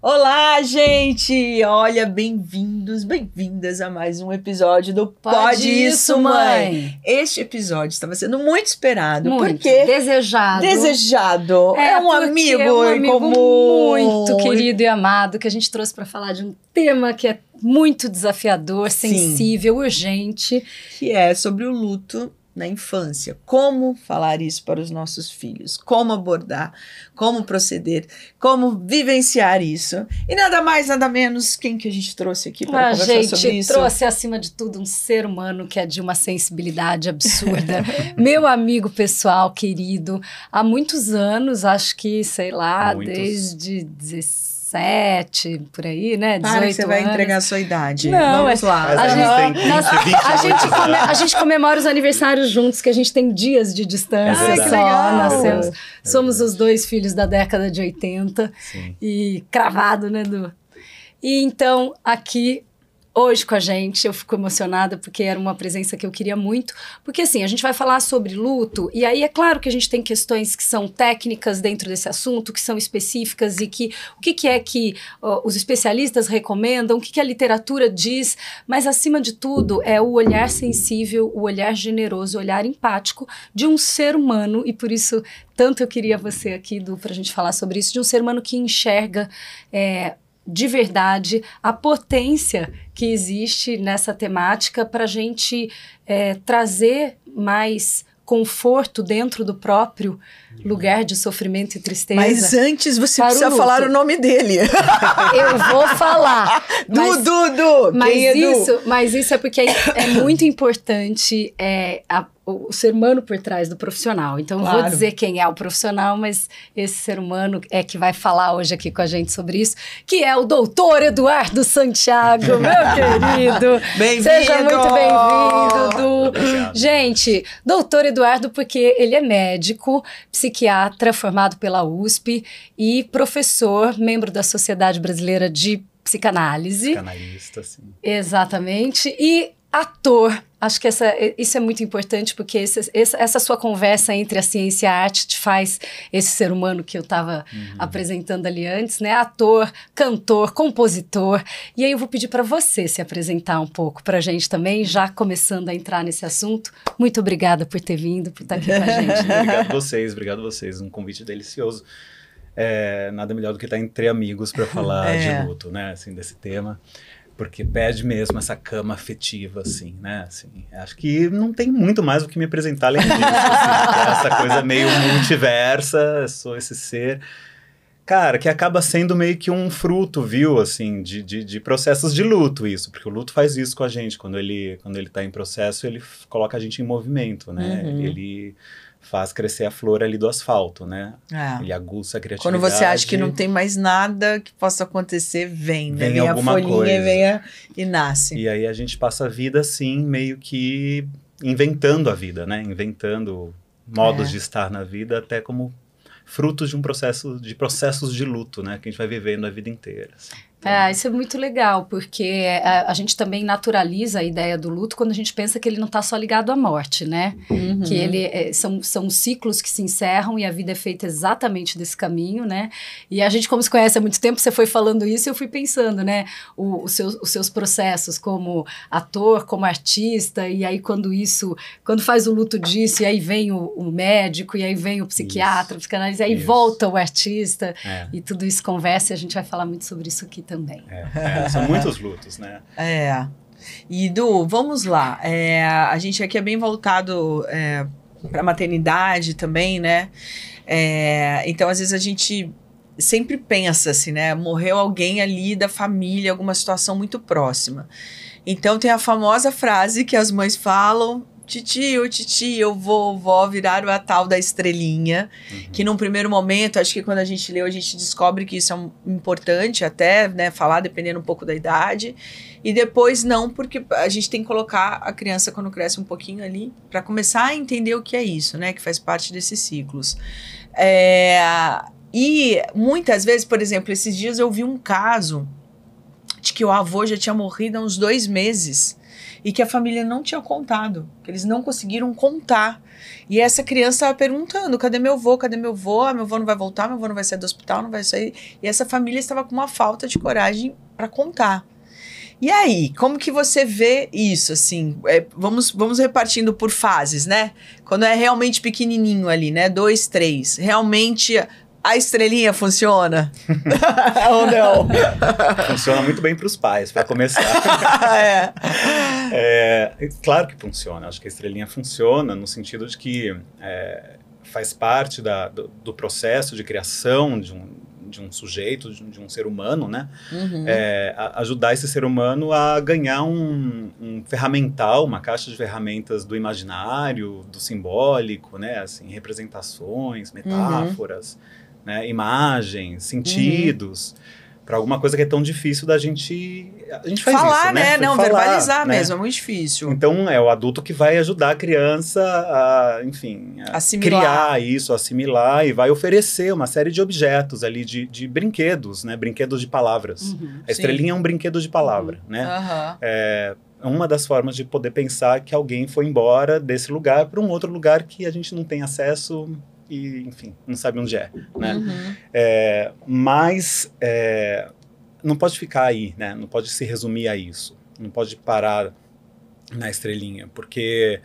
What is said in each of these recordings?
Olá, gente! Olha, bem-vindos, bem-vindas a mais um episódio do Pode Isso, Mãe! Este episódio estava sendo muito esperado. Muito. Porque desejado. Desejado. É um amigo em comum. Muito querido e amado que a gente trouxe para falar de um tema que é muito desafiador, sensível, urgente. Que é sobre o luto na infância. Como falar isso para os nossos filhos? Como abordar? Como proceder? Como vivenciar isso? E nada mais, nada menos, quem que a gente trouxe aqui para conversar sobre isso? A gente trouxe, acima de tudo, um ser humano que é de uma sensibilidade absurda. Meu amigo pessoal, querido, há muitos anos, acho que, sei lá, desde 17, por aí, né? 18 Para que você vai anos. entregar a sua idade. Não, vamos lá. A gente comemora os aniversários juntos, que a gente tem dias de distância que legal. Nascemos. Somos os dois filhos da década de 80. Sim. E cravado, né, Du? E então, aqui, hoje com a gente, eu fico emocionada porque era uma presença que eu queria muito, porque assim, a gente vai falar sobre luto, e aí é claro que a gente tem questões que são técnicas dentro desse assunto, que são específicas e que o que é que os especialistas recomendam, o que a literatura diz, mas acima de tudo é o olhar sensível, o olhar generoso, o olhar empático de um ser humano, e por isso tanto eu queria você aqui, Du, pra gente falar sobre isso, de um ser humano que enxerga de verdade a potência que existe nessa temática para a gente trazer mais conforto dentro do próprio lugar de sofrimento e tristeza. Mas antes você precisa falar o nome dele. Eu vou falar. Du. Mas isso é porque é muito importante o ser humano por trás do profissional. Então, claro. Vou dizer quem é o profissional, mas esse ser humano é que vai falar hoje aqui com a gente sobre isso, que é o doutor Eduardo Santiago, meu querido. Bem-vindo! Seja muito bem-vindo, Du. Obrigado. Gente, doutor Eduardo, porque ele é médico, psiquiatra formado pela USP e professor, membro da Sociedade Brasileira de Psicanálise. Psicanalista, sim. Exatamente. E ator. Acho que isso é muito importante, porque essa sua conversa entre a ciência e a arte te faz esse ser humano que eu estava apresentando ali antes, né? Ator, cantor, compositor. E aí eu vou pedir para você se apresentar um pouco para a gente também, já começando a entrar nesse assunto. Muito obrigada por ter vindo, por estar aqui com a gente. Obrigado vocês. Um convite delicioso. Nada melhor do que estar entre amigos para falar de luto, né? Assim, desse tema. Porque pede mesmo essa cama afetiva, assim, né? Assim, acho que não tem muito mais o que me apresentar além disso, assim, essa coisa meio multiversa, sou esse ser, cara, que acaba sendo meio que um fruto, viu, assim, de processos de luto, isso, porque o luto faz isso com a gente, quando ele tá em processo, ele coloca a gente em movimento, né? Ele faz crescer a flor ali do asfalto, né? Ele aguça a criatividade. Quando você acha que não tem mais nada que possa acontecer, vem alguma a folhinha, coisa. E nasce. E aí a gente passa a vida assim, meio que inventando a vida, né? Inventando modos de estar na vida, até como frutos de processos de luto, né? Que a gente vai vivendo a vida inteira. Assim. Isso é muito legal, porque a gente também naturaliza a ideia do luto quando a gente pensa que ele não está só ligado à morte, né? Que ele são ciclos que se encerram e a vida é feita exatamente desse caminho, né? E a gente, como se conhece há muito tempo, você foi falando isso e eu fui pensando, né? Os seus processos como ator, como artista, e aí quando faz o luto disso, e aí vem o médico, e aí vem o psiquiatra, o psicanalista, aí volta o artista, e tudo isso conversa, e a gente vai falar muito sobre isso aqui também. São muitos lutos, né? E Du, vamos lá. A gente aqui é bem voltado para a maternidade também, né? Então, às vezes, a gente sempre pensa assim, né? Morreu alguém ali da família, alguma situação muito próxima. Então, tem a famosa frase que as mães falam: Titi, eu vou virar a tal da estrelinha, que num primeiro momento, acho que quando a gente leu, a gente descobre que isso é importante até, né, falar dependendo um pouco da idade, e depois não, porque a gente tem que colocar a criança quando cresce um pouquinho ali, para começar a entender o que é isso, né, que faz parte desses ciclos. E muitas vezes, por exemplo, esses dias eu vi um caso de que o avô já tinha morrido há uns 2 meses e que a família não tinha contado, que eles não conseguiram contar. E essa criança estava perguntando, cadê meu avô? Cadê meu avô? Ah, meu avô não vai voltar, meu avô não vai sair do hospital, não vai sair. E essa família estava com uma falta de coragem para contar. E aí, como que você vê isso, assim? Vamos repartindo por fases, né? Quando é realmente pequenininho ali, né? 2, 3. Realmente a estrelinha funciona? Ou não? Funciona muito bem para os pais, para começar. Claro que funciona. Acho que a estrelinha funciona no sentido de que faz parte do processo de criação de um sujeito, de um ser humano, né? Uhum. Ajudar esse ser humano a ganhar um ferramental, uma caixa de ferramentas do imaginário, do simbólico, né? Assim, representações, metáforas, né? Imagens, sentidos, para alguma coisa que é tão difícil da gente... A gente faz falar, isso, né? Não, falar, verbalizar, né? Mesmo, é muito difícil. Então, é o adulto que vai ajudar a criança a, enfim, criar isso, assimilar, e vai oferecer uma série de objetos ali, de brinquedos, né? Brinquedos de palavras. A estrelinha é um brinquedo de palavra, né? É uma das formas de poder pensar que alguém foi embora desse lugar para um outro lugar que a gente não tem acesso e, enfim, não sabe onde é, né? Mas não pode ficar aí, né? Não pode se resumir a isso. Não pode parar na estrelinha, porque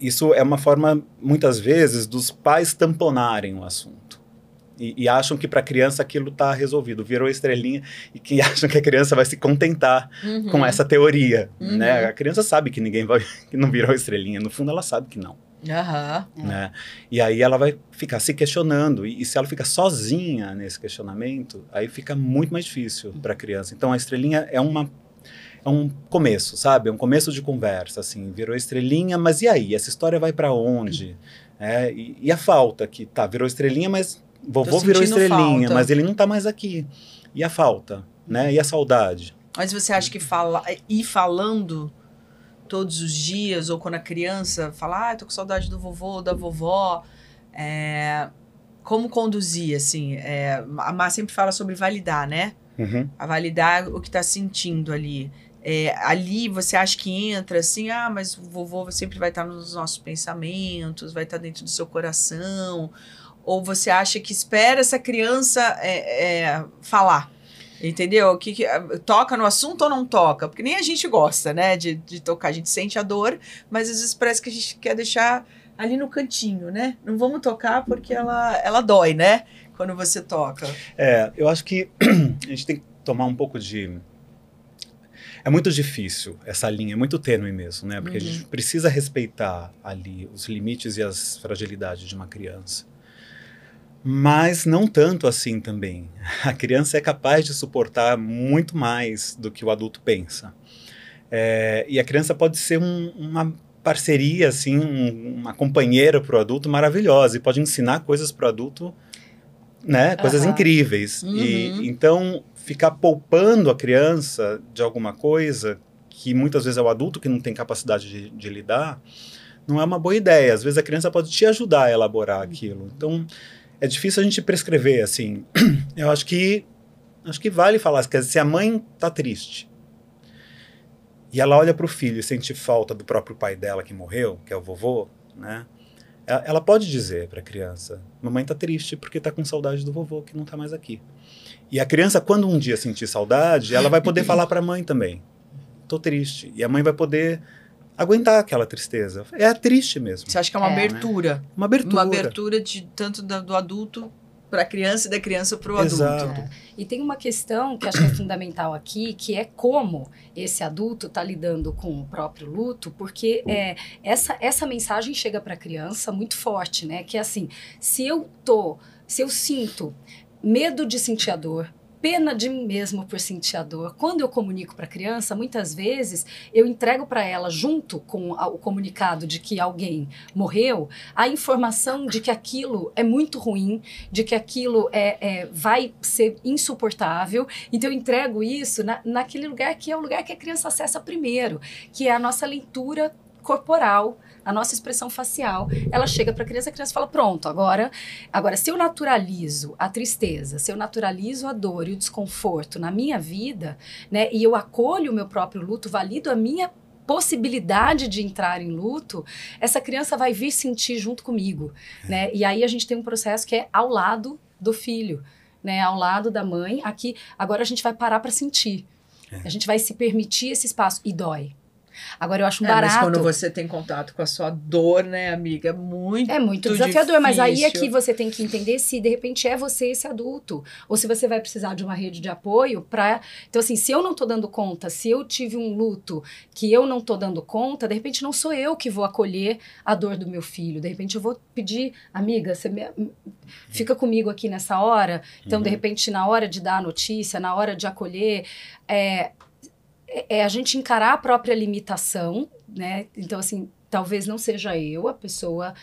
isso é uma forma, muitas vezes, dos pais tamponarem o assunto. E acham que para a criança aquilo está resolvido, virou estrelinha, e que acham que a criança vai se contentar com essa teoria. Né? A criança sabe que que não virou estrelinha, no fundo ela sabe que não. Né? E aí ela vai ficar se questionando, e se ela fica sozinha nesse questionamento, aí fica muito mais difícil para a criança. Então a estrelinha é um começo, sabe? É um começo de conversa, assim, virou estrelinha, mas e aí? Essa história vai para onde? E a falta que virou estrelinha, mas vovô virou estrelinha, falta. Mas ele não tá mais aqui. E a falta, né? E a saudade? Mas você acha que ir falando todos os dias, ou quando a criança fala, tô com saudade do vovô ou da vovó, como conduzir, assim? A Má sempre fala sobre validar, né? A validar o que tá sentindo ali. Ali você acha que entra assim, mas o vovô sempre vai estar nos nossos pensamentos, vai estar dentro do seu coração, ou você acha que espera essa criança falar? Entendeu? Que toca no assunto ou não toca? Porque nem a gente gosta, né, de tocar. A gente sente a dor, mas às vezes parece que a gente quer deixar ali no cantinho, né? Não vamos tocar porque ela dói, né? Quando você toca. Eu acho que a gente tem que tomar um pouco de... É muito difícil essa linha, é muito tênue mesmo, né? Porque a gente precisa respeitar ali os limites e as fragilidades de uma criança. Mas não tanto assim também. A criança é capaz de suportar muito mais do que o adulto pensa. E a criança pode ser uma parceria, assim, uma companheira para o adulto maravilhosa, e pode ensinar coisas para o adulto, né? Coisas incríveis. E então, ficar poupando a criança de alguma coisa que muitas vezes é o adulto que não tem capacidade de lidar, não é uma boa ideia. Às vezes a criança pode te ajudar a elaborar aquilo. Então... é difícil a gente prescrever, assim. Eu acho que vale falar, que se a mãe tá triste e ela olha para o filho e sente falta do próprio pai dela que morreu, que é o vovô, né? Ela pode dizer para a criança, mamãe tá triste porque tá com saudade do vovô que não tá mais aqui. E a criança, quando um dia sentir saudade, ela vai poder falar para a mãe também, tô triste. E a mãe vai poder aguentar aquela tristeza. É triste mesmo. Você acha que é uma abertura? Né? Uma abertura. Uma abertura tanto do adulto para a criança e da criança para o adulto. E tem uma questão que acho que é fundamental aqui, que é como esse adulto está lidando com o próprio luto, porque essa mensagem chega para a criança muito forte, né? Que é assim, se eu sinto medo de sentir a dor, pena de mim mesmo por sentir a dor. Quando eu comunico para a criança, muitas vezes eu entrego para ela, junto com o comunicado de que alguém morreu, a informação de que aquilo é muito ruim, de que aquilo vai ser insuportável. Então eu entrego isso naquele lugar que é o lugar que a criança acessa primeiro, que é a nossa leitura corporal, a nossa expressão facial, ela chega para a criança fala, pronto, agora se eu naturalizo a tristeza, se eu naturalizo a dor e o desconforto na minha vida, né, e eu acolho o meu próprio luto, valido a minha possibilidade de entrar em luto, essa criança vai vir sentir junto comigo, né, e aí a gente tem um processo que é ao lado do filho, né, ao lado da mãe, aqui, agora a gente vai parar para sentir, a gente vai se permitir esse espaço, e dói. Agora eu acho barato. Mas quando você tem contato com a sua dor, né, amiga, é muito desafiador, difícil. Mas aí é que você tem que entender se de repente é você esse adulto, ou se você vai precisar de uma rede de apoio para... Então assim, se eu não tô dando conta, se eu tive um luto que eu não tô dando conta, de repente não sou eu que vou acolher a dor do meu filho, de repente eu vou pedir, amiga, você fica comigo aqui nessa hora, então de repente na hora de dar a notícia, na hora de acolher, a gente encarar a própria limitação, né? Então, assim, talvez não seja eu a pessoa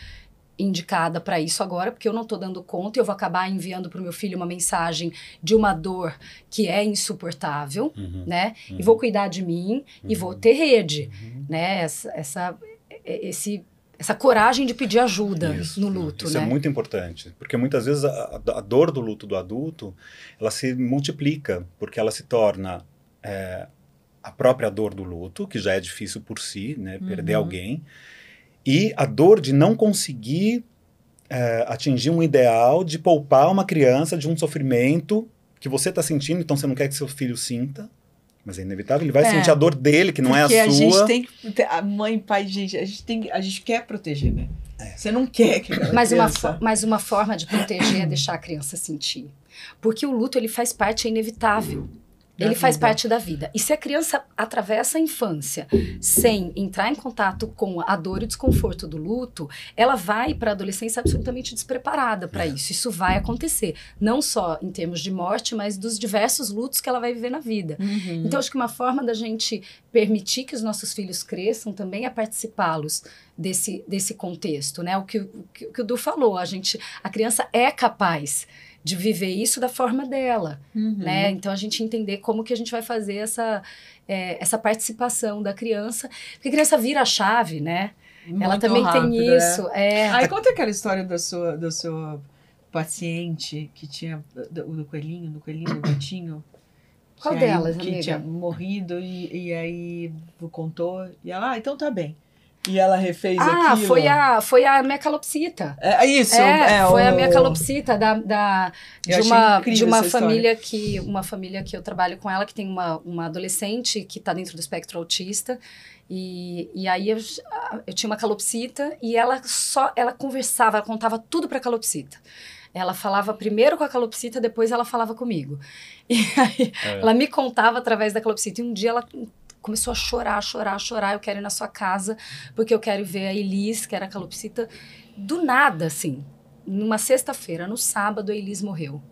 indicada para isso agora, porque eu não estou dando conta e eu vou acabar enviando para o meu filho uma mensagem de uma dor que é insuportável, né? E vou cuidar de mim e vou ter rede, né? Essa coragem de pedir ajuda no luto, isso né? É muito importante, porque muitas vezes a dor do luto do adulto, ela se multiplica, porque ela se torna... a própria dor do luto, que já é difícil por si, né, perder alguém, e a dor de não conseguir atingir um ideal de poupar uma criança de um sofrimento que você está sentindo, então você não quer que seu filho sinta, mas é inevitável, ele vai sentir a dor dele, que não é a sua. Porque a gente tem que... A mãe, pai, gente, a gente quer proteger, né? Você não quer que aquela criança... Mas uma forma de proteger é deixar a criança sentir. Porque o luto, ele faz parte, é inevitável. Ele faz parte da vida. E se a criança atravessa a infância sem entrar em contato com a dor e o desconforto do luto, ela vai para a adolescência absolutamente despreparada para isso. Isso vai acontecer. Não só em termos de morte, mas dos diversos lutos que ela vai viver na vida. Então, acho que uma forma da gente permitir que os nossos filhos cresçam também é participá-los desse contexto, né? O que o Du falou, a criança é capaz de viver isso da forma dela, né? Então, a gente entender como que a gente vai fazer essa participação da criança, porque a criança vira a chave, né? Muito ela também rápido, tem isso. Aí conta aquela história da sua paciente que tinha, do coelhinho, do gatinho. Qual delas, que amiga? tinha morrido e aí contou, e ela, então tá bem. E ela refez aquilo. Foi a minha calopsita. Isso. Foi a minha calopsita de uma família que eu trabalho com ela, que tem uma adolescente que está dentro do espectro autista. E aí eu tinha uma calopsita e ela conversava, ela contava tudo para a calopsita. Ela falava primeiro com a calopsita, depois ela falava comigo. E aí ela me contava através da calopsita. E um dia ela começou a chorar, eu quero ir na sua casa, porque eu quero ver a Elis, que era a calopsita. Do nada, assim, numa sexta-feira, no sábado, a Elis morreu.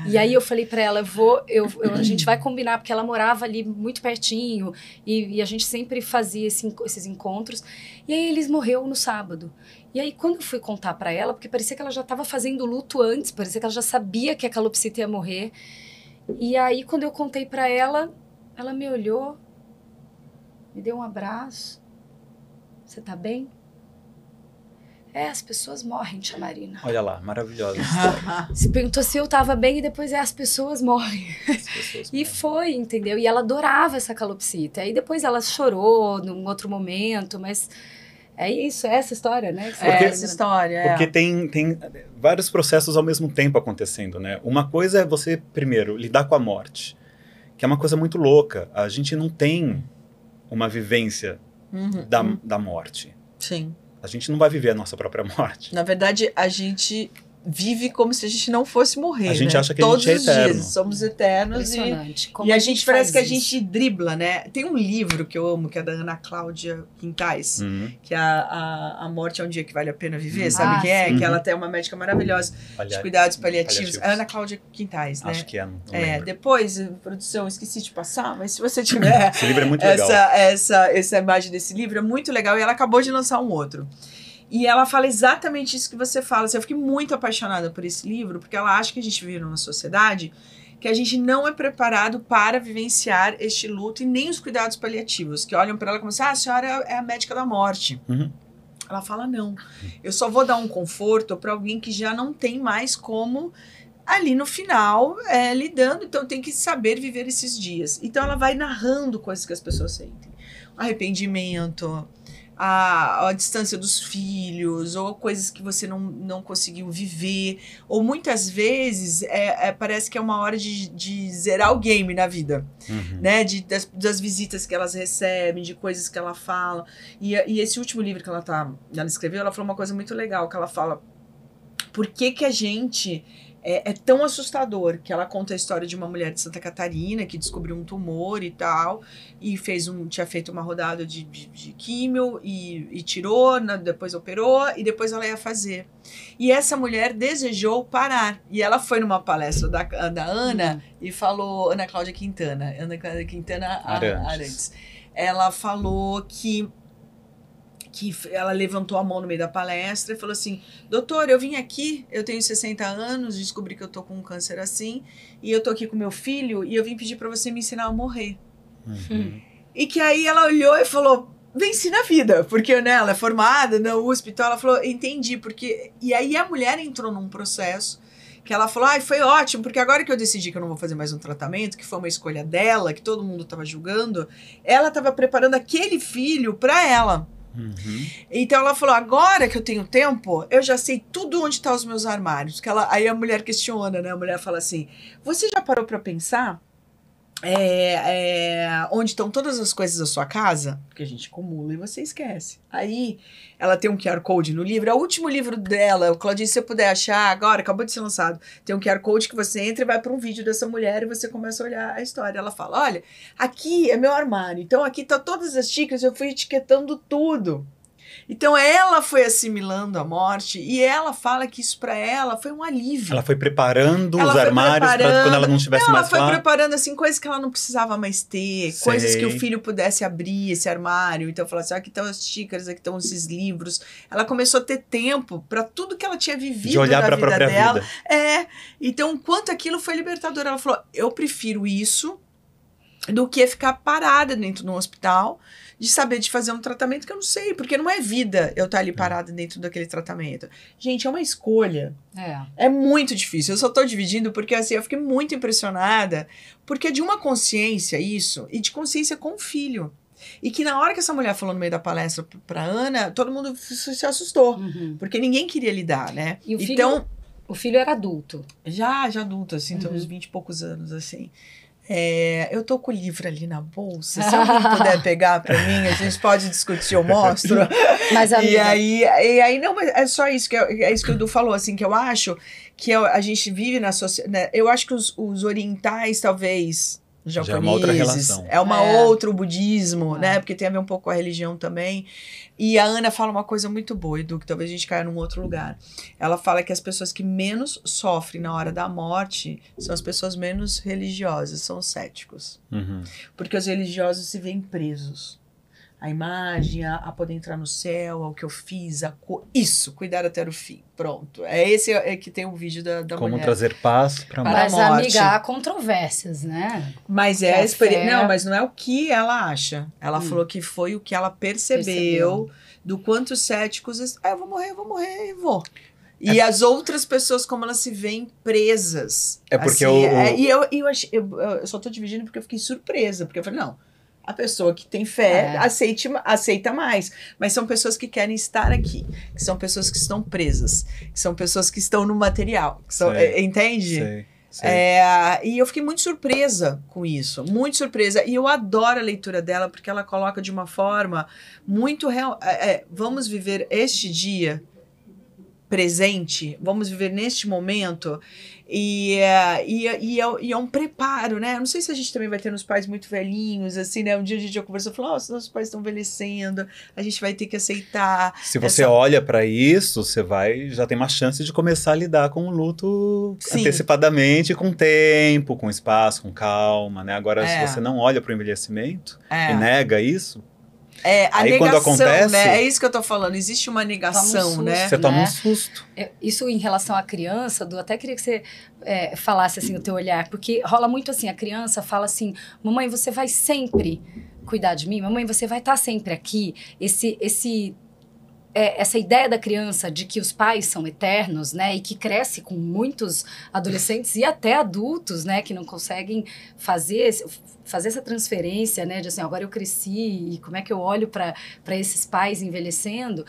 E aí eu falei pra ela, a gente vai combinar, porque ela morava ali muito pertinho, e a gente sempre fazia esses encontros. E aí a Elis morreu no sábado. E aí quando eu fui contar pra ela, porque parecia que ela já estava fazendo luto antes, parecia que ela já sabia que a calopsita ia morrer. E aí quando eu contei pra ela, ela me olhou, me deu um abraço. Você tá bem? As pessoas morrem, tia Marina. Olha lá, maravilhosa. Se perguntou se eu tava bem e depois as pessoas morrem. E foi, entendeu? E ela adorava essa calopsita. Aí depois ela chorou num outro momento, mas é isso, é essa história, né? Essa história, Porque tem vários processos ao mesmo tempo acontecendo, né? Uma coisa é você, primeiro, lidar com a morte, que é uma coisa muito louca. A gente não tem uma vivência da morte. Sim. A gente não vai viver a nossa própria morte. Na verdade, a gente vive como se a gente não fosse morrer. A gente acha que todos a gente é eterno. Dias, somos eternos. Impressionante. E a gente parece que a gente dribla, né? Tem um livro que eu amo, que é da Ana Cláudia Quintais, que é a Morte é um Dia que Vale a Pena Viver, sabe quem é? Sim. Que ela tem uma médica maravilhosa de cuidados paliativos. A Ana Cláudia Quintais, né? Acho que é, não lembro. Depois, produção, esqueci de passar, mas se você tiver esse livro é muito legal. Essa imagem desse livro é muito legal e ela acabou de lançar um outro. E ela fala exatamente isso que você fala. Eu fiquei muito apaixonada por esse livro, porque ela acha que a gente vive numa sociedade que a gente não é preparado para vivenciar este luto e nem os cuidados paliativos, que olham para ela como assim, a senhora é a médica da morte. Ela fala, não, eu só vou dar um conforto para alguém que já não tem mais como ali no final lidando, então tem que saber viver esses dias. Então ela vai narrando coisas que as pessoas sentem. Arrependimento, a distância dos filhos, ou coisas que você não conseguiu viver, ou muitas vezes parece que é uma hora de zerar o game na vida, né? Das visitas que elas recebem, de coisas que ela fala. E esse último livro que ela escreveu, ela falou uma coisa muito legal, que ela fala, por que a gente... É tão assustador, que ela conta a história de uma mulher de Santa Catarina que descobriu um tumor e tal, e tinha feito uma rodada de químio e tirou, depois operou, e depois ela ia fazer. E essa mulher desejou parar. E ela foi numa palestra da Ana e falou, Ana Cláudia Quintana Arantes. Ela falou que ela levantou a mão no meio da palestra e falou assim, doutor, eu vim aqui, eu tenho 60 anos, descobri que eu tô com um câncer assim, e eu tô aqui com meu filho, e eu vim pedir pra você me ensinar a morrer. E que aí ela olhou e falou, venci na vida, porque né, ela é formada na USP, então ela falou, entendi, porque... E aí a mulher entrou num processo que ela falou, foi ótimo, porque agora que eu decidi que eu não vou fazer mais um tratamento, que foi uma escolha dela, que todo mundo tava julgando, ela tava preparando aquele filho pra ela. Então ela falou, agora que eu tenho tempo, eu já sei tudo onde estão os meus armários. Aí a mulher questiona, né? A mulher fala assim, você já parou pra pensar onde estão todas as coisas da sua casa? Porque a gente acumula e você esquece. Aí ela tem um QR Code no livro, é o último livro dela, Claudinha, se você puder achar agora, acabou de ser lançado, tem um QR Code que você entra e vai para um vídeo dessa mulher e você começa a olhar a história. Ela fala, olha, aqui é meu armário, então aqui tá todas as xícaras, eu fui etiquetando tudo. Então ela foi assimilando a morte e ela fala que isso pra ela foi um alívio. Ela foi preparando os armários para quando ela não estivesse mais lá. Ela foi preparando assim coisas que ela não precisava mais ter, coisas que o filho pudesse abrir esse armário. Então falar assim, aqui estão as xícaras, aqui estão esses livros. Ela começou a ter tempo para tudo que ela tinha vivido de olhar na vida dela. Então quanto aquilo foi libertador. Ela falou, eu prefiro isso do que ficar parada dentro de um hospital, de saber de fazer um tratamento que eu não sei, porque não é vida eu estar ali parada dentro daquele tratamento. Gente, é uma escolha. É muito difícil. Eu só tô dividindo porque, assim, eu fiquei muito impressionada, porque é de uma consciência isso, e de consciência com o filho. E que na hora que essa mulher falou no meio da palestra pra Ana, todo mundo se assustou, porque ninguém queria lidar, né? E o filho era adulto? Já adulto, assim, tem uns 20 e poucos anos, assim. Eu tô com o livro ali na bolsa, se alguém puder pegar pra mim, a gente pode discutir, eu mostro. Mas, amiga... E aí não, mas é só isso, é isso que o Edu falou, assim, que eu acho que a gente vive na sociedade, né? Eu acho que os orientais, talvez, japoneses, já é uma outra relação. É uma outra, o budismo, né? Porque tem a ver um pouco com a religião também. E a Ana fala uma coisa muito boa, Edu, que talvez a gente caia num outro lugar. Ela fala que as pessoas que menos sofrem na hora da morte são as pessoas menos religiosas, são os céticos. Porque os religiosos se veem presos. A imagem, a poder entrar no céu, ao que eu fiz, isso, cuidar até o fim. Pronto. Esse que tem o vídeo da Como mulher. trazer paz para a morte. Mas, amiga, há controvérsias, né? Mas a experiência. Não, mas não é o que ela acha. Ela falou que foi o que ela percebeu. Do quanto céticos. Eu vou morrer e vou. E as outras pessoas, como elas se veem presas. É porque assim, eu só tô dividindo porque eu fiquei surpresa. Porque eu falei, não. A pessoa que tem fé aceita mais. Mas são pessoas que querem estar aqui. Que são pessoas que estão presas. Que são pessoas que estão no material. Que são, entende? Sei. E eu fiquei muito surpresa com isso. Muito surpresa. E eu adoro a leitura dela, porque ela coloca de uma forma muito real. Vamos viver este dia presente. Vamos viver neste momento. E é um preparo, né? Eu não sei se a gente também vai ter uns pais muito velhinhos, assim, né? Um dia a gente já conversou e falou, nossos pais estão envelhecendo, a gente vai ter que aceitar. Se você olha para isso, você já tem uma chance de começar a lidar com o luto antecipadamente, com tempo, com espaço, com calma, né? Agora, se você não olha para o envelhecimento e nega isso, A Aí, negação, quando acontece, né? É isso que eu tô falando. Existe uma negação, susto, né? você toma né? um susto. Isso em relação à criança, Du, até queria que você falasse assim o teu olhar, porque rola muito assim, a criança fala assim, mamãe, você vai sempre cuidar de mim? Mamãe, você vai estar sempre aqui? Essa ideia da criança de que os pais são eternos, né, e que cresce com muitos adolescentes e até adultos, né, que não conseguem fazer essa transferência, né, de assim, agora eu cresci e como é que eu olho para esses pais envelhecendo,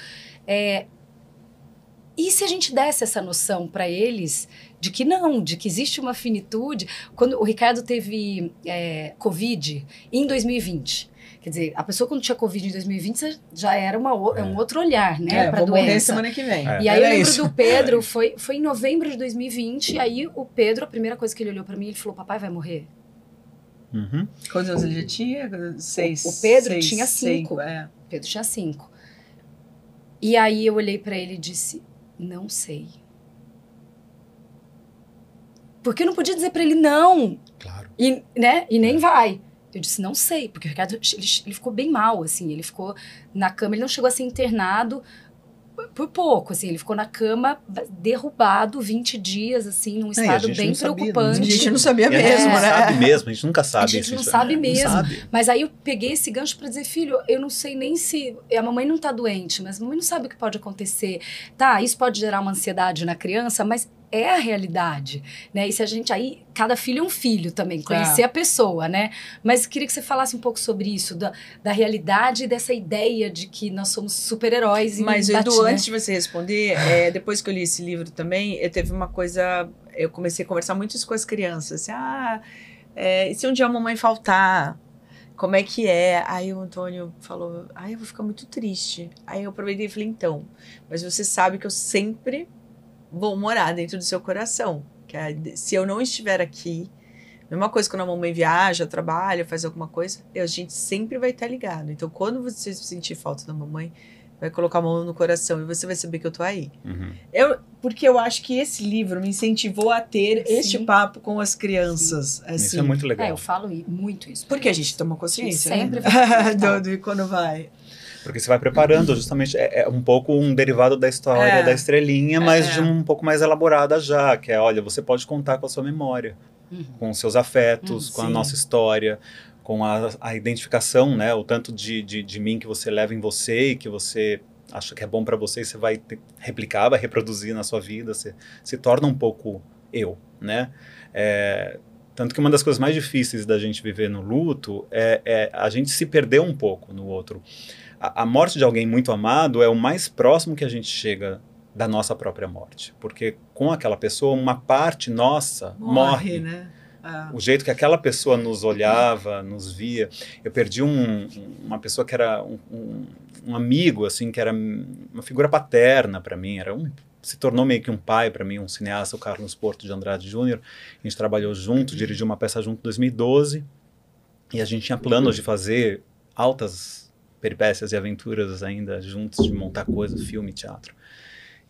e se a gente desse essa noção para eles de que não, de que existe uma finitude? Quando o Ricardo teve Covid em 2020, quer dizer, a pessoa quando tinha Covid em 2020 já era um outro olhar, né, para a doença. Morrer semana que vem. E aí eu lembro do Pedro, foi em novembro de 2020, e aí o Pedro, a primeira coisa que ele olhou para mim, ele falou, papai vai morrer? Uhum. Quantos anos ele já tinha? 6. O Pedro tinha 5. O Pedro tinha 5. E aí eu olhei para ele e disse, não sei. Porque eu não podia dizer para ele não. Claro. E nem vai. Eu disse, não sei, porque o Ricardo, ele ficou bem mal, assim, ele ficou na cama, ele não chegou a ser internado por pouco, assim, ele ficou na cama derrubado 20 dias, assim, num estado bem preocupante. A gente não sabia mesmo, né? A gente não né? sabe mesmo, a gente nunca sabe. A gente não sabe mesmo. Não sabe. Mas aí eu peguei esse gancho para dizer, filho, eu não sei nem se... A mamãe não tá doente, mas a mamãe não sabe o que pode acontecer. Tá, isso pode gerar uma ansiedade na criança, mas é a realidade, né? E se a gente aí... Cada filho é um filho também, conhecer a pessoa, né? Mas queria que você falasse um pouco sobre isso, da realidade e dessa ideia de que nós somos super-heróis. Mas, Edu, antes de você responder, depois que eu li esse livro também, eu teve uma coisa... Eu comecei a conversar muito isso com as crianças. Assim, e se um dia a mamãe faltar... Como é que é? Aí o Antônio falou, eu vou ficar muito triste. Aí eu aproveitei e falei, então, mas você sabe que eu sempre vou morar dentro do seu coração. Que se eu não estiver aqui, mesma coisa quando a mamãe viaja, trabalha, faz alguma coisa, a gente sempre vai estar ligado. Então, quando você sentir falta da mamãe, vai colocar a mão no coração e você vai saber que eu tô aí. Uhum. Porque eu acho que esse livro me incentivou a ter este papo com as crianças. Assim. Isso é muito legal. Eu falo muito isso. Porque a gente toma consciência, sempre né? E quando vai. Porque você vai preparando, justamente, é um pouco um derivado da história da estrelinha, mas de um pouco mais elaborada já, que olha, você pode contar com a sua memória, com os seus afetos, com a nossa história, com a identificação, né, o tanto de mim que você leva em você e que você acha que é bom para você, você vai replicar, vai reproduzir na sua vida, você se torna um pouco eu, né? Tanto que uma das coisas mais difíceis da gente viver no luto é a gente se perder um pouco no outro. A morte de alguém muito amado é o mais próximo que a gente chega da nossa própria morte. Porque com aquela pessoa, uma parte nossa morre. Né? O jeito que aquela pessoa nos olhava, nos via. Eu perdi uma pessoa que era um amigo, assim, que era uma figura paterna para mim. Se tornou meio que um pai para mim, um cineasta, o Carlos Porto de Andrade Júnior. A gente trabalhou junto, dirigiu uma peça junto em 2012. E a gente tinha planos de fazer altas peripécias e aventuras ainda juntos, de montar coisas, filme, teatro.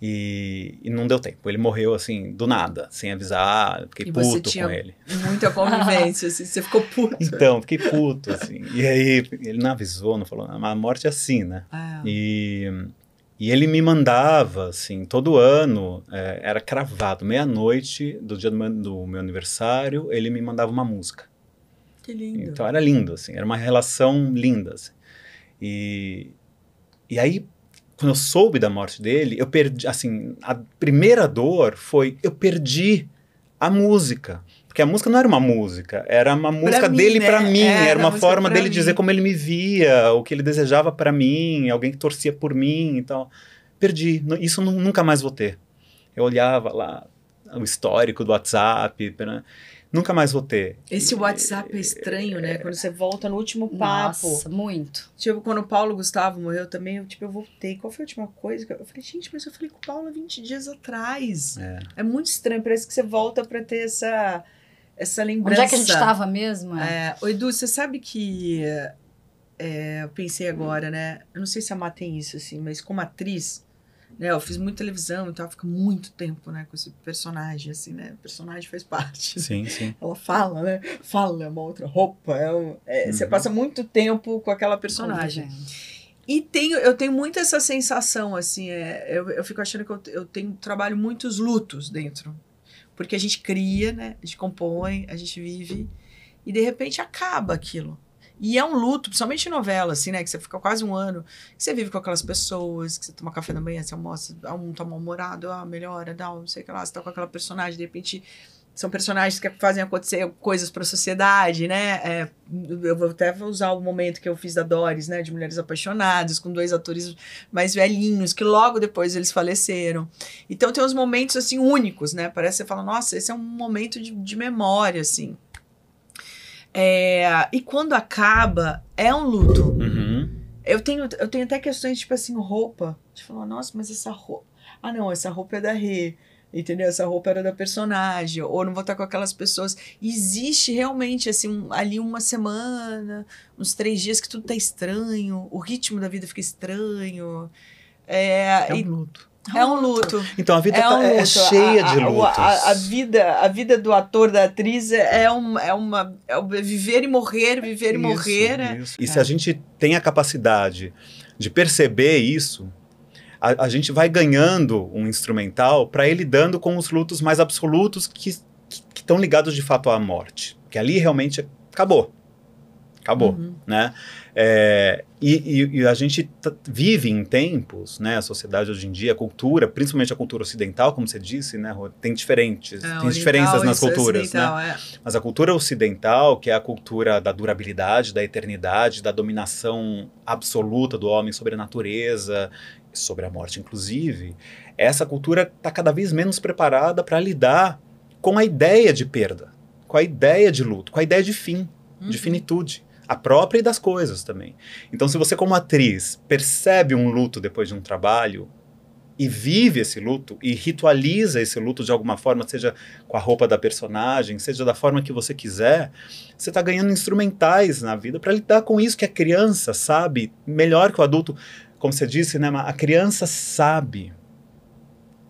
E não deu tempo. Ele morreu, assim, do nada, sem avisar. Fiquei puto com ele. Muita convivência, assim, você ficou puto. Então, fiquei puto, assim. E aí, ele não avisou, não falou, mas a morte é assim, né? E ele me mandava, assim, todo ano, era cravado, meia-noite do dia do meu aniversário, ele me mandava uma música. Que lindo. Então, era lindo, assim, era uma relação linda, assim. E aí, quando eu soube da morte dele, eu perdi, assim, a primeira dor foi, eu perdi a música. Porque a música não era uma música, era uma música dele, né? Pra mim, era uma forma dele dizer como ele me via, o que ele desejava pra mim, alguém que torcia por mim e tal. Perdi, isso nunca mais vou ter. Eu olhava lá, o histórico do WhatsApp, nunca mais vou ter. Esse WhatsApp é estranho, né? Quando você volta no último papo. Nossa, muito. Tipo, quando o Paulo Gustavo morreu também, eu voltei. Qual foi a última coisa? Eu falei, gente, mas eu falei com o Paulo há 20 dias atrás. É muito estranho, parece que você volta pra ter essa lembrança. Onde é que a gente estava mesmo? Ô, Edu, você sabe que eu pensei agora, né? Eu não sei se a Má tem isso, assim, mas como atriz, né? Eu fiz muita televisão, então fica muito tempo, né, com esse personagem, assim, né? O personagem faz parte. Sim, sim. Ela fala, né? Fala, é uma outra roupa. Você passa muito tempo com aquela personagem. E eu tenho muito essa sensação, assim, eu fico achando que eu trabalho muitos lutos dentro. Porque a gente cria, né? A gente compõe, a gente vive, e de repente acaba aquilo. E é um luto, principalmente em novela, assim, né? Que você fica quase um ano, que você vive com aquelas pessoas, que você toma café da manhã, você almoça, um tá mal-humorado, melhora, não sei o que lá, você tá com aquela personagem, de repente são personagens que fazem acontecer coisas para a sociedade, né? Eu vou até usar o momento que eu fiz da Doris, né? De Mulheres Apaixonadas, com 2 atores mais velhinhos, que logo depois eles faleceram. Então tem uns momentos, assim, únicos, né? Parece que você fala, nossa, esse é um momento de memória, assim. E quando acaba, é um luto. Uhum. Eu tenho até questões, tipo assim, roupa. De falar, nossa, mas essa roupa... Ah, não, essa roupa é da Rê. Entendeu? Essa roupa era da personagem, ou não vou estar com aquelas pessoas. Existe realmente, assim, ali uma semana, uns 3 dias que tudo tá estranho, o ritmo da vida fica estranho. É um luto. É um luto. Então a vida é cheia de lutos. A vida do ator, da atriz, é viver e morrer, viver e morrer. Isso. E se a gente tem a capacidade de perceber isso, a gente vai ganhando um instrumental para ir lidando com os lutos mais absolutos que estão ligados de fato à morte. Que ali realmente acabou. Acabou, né? E a gente vive em tempos, né? A sociedade hoje em dia, a cultura, principalmente a cultura ocidental, como você disse, né? Tem diferenças nas culturas, né? Mas a cultura ocidental, que é a cultura da durabilidade, da eternidade, da dominação absoluta do homem sobre a natureza, sobre a morte, inclusive, essa cultura está cada vez menos preparada para lidar com a ideia de perda, com a ideia de luto, com a ideia de fim, de finitude, a própria e das coisas também. Então, se você como atriz percebe um luto depois de um trabalho e vive esse luto e ritualiza esse luto de alguma forma, seja com a roupa da personagem, seja da forma que você quiser, você está ganhando instrumentais na vida para lidar com isso que a criança sabe melhor que o adulto. Como você disse, né, a criança sabe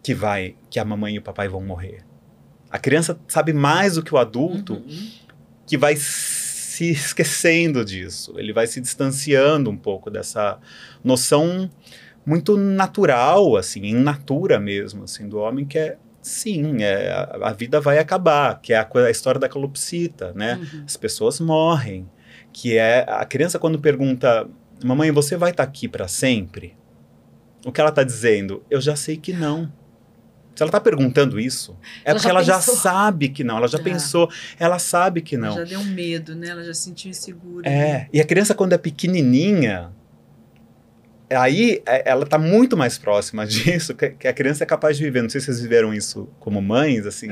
que a mamãe e o papai vão morrer. A criança sabe mais do que o adulto, que vai se esquecendo disso. Ele vai se distanciando um pouco dessa noção muito natural, assim, in natura mesmo, assim, do homem, que é, sim, a vida vai acabar, que é a história da calopsita, né? As pessoas morrem, que é a criança quando pergunta: mamãe, você vai estar aqui para sempre? O que ela está dizendo? Eu já sei que não. Se ela está perguntando isso, porque ela já sabe que não. Ela já pensou, ela sabe que não. Ela já deu medo, né? Ela já se sentiu insegura. E a criança, quando é pequenininha, aí ela está muito mais próxima disso, que a criança é capaz de viver. Não sei se vocês viveram isso como mães, assim...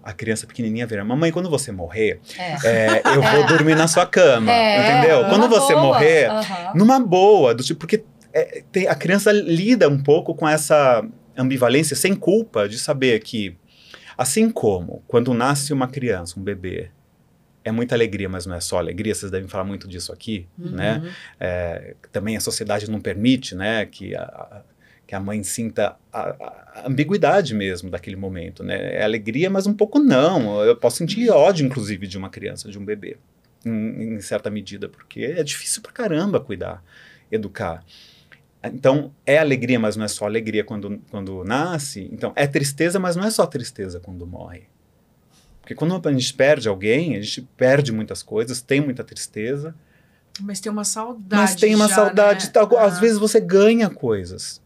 A criança pequenininha vira: mamãe, quando você morrer, eu vou dormir na sua cama, entendeu? Quando você morrer, numa boa, do tipo, porque a criança lida um pouco com essa ambivalência, sem culpa, de saber que, assim como quando nasce uma criança, um bebê, é muita alegria, mas não é só alegria, vocês devem falar muito disso aqui, né? Também a sociedade não permite, né, que a mãe sinta a ambiguidade mesmo daquele momento, né? É alegria, mas um pouco não. Eu posso sentir ódio, inclusive, de uma criança, de um bebê, em certa medida, porque é difícil pra caramba cuidar, educar. Então, é alegria, mas não é só alegria quando nasce. Então, é tristeza, mas não é só tristeza quando morre. Porque quando a gente perde alguém, a gente perde muitas coisas, tem muita tristeza. Mas tem uma saudade. Mas tem uma saudade. Né? Às vezes você ganha coisas.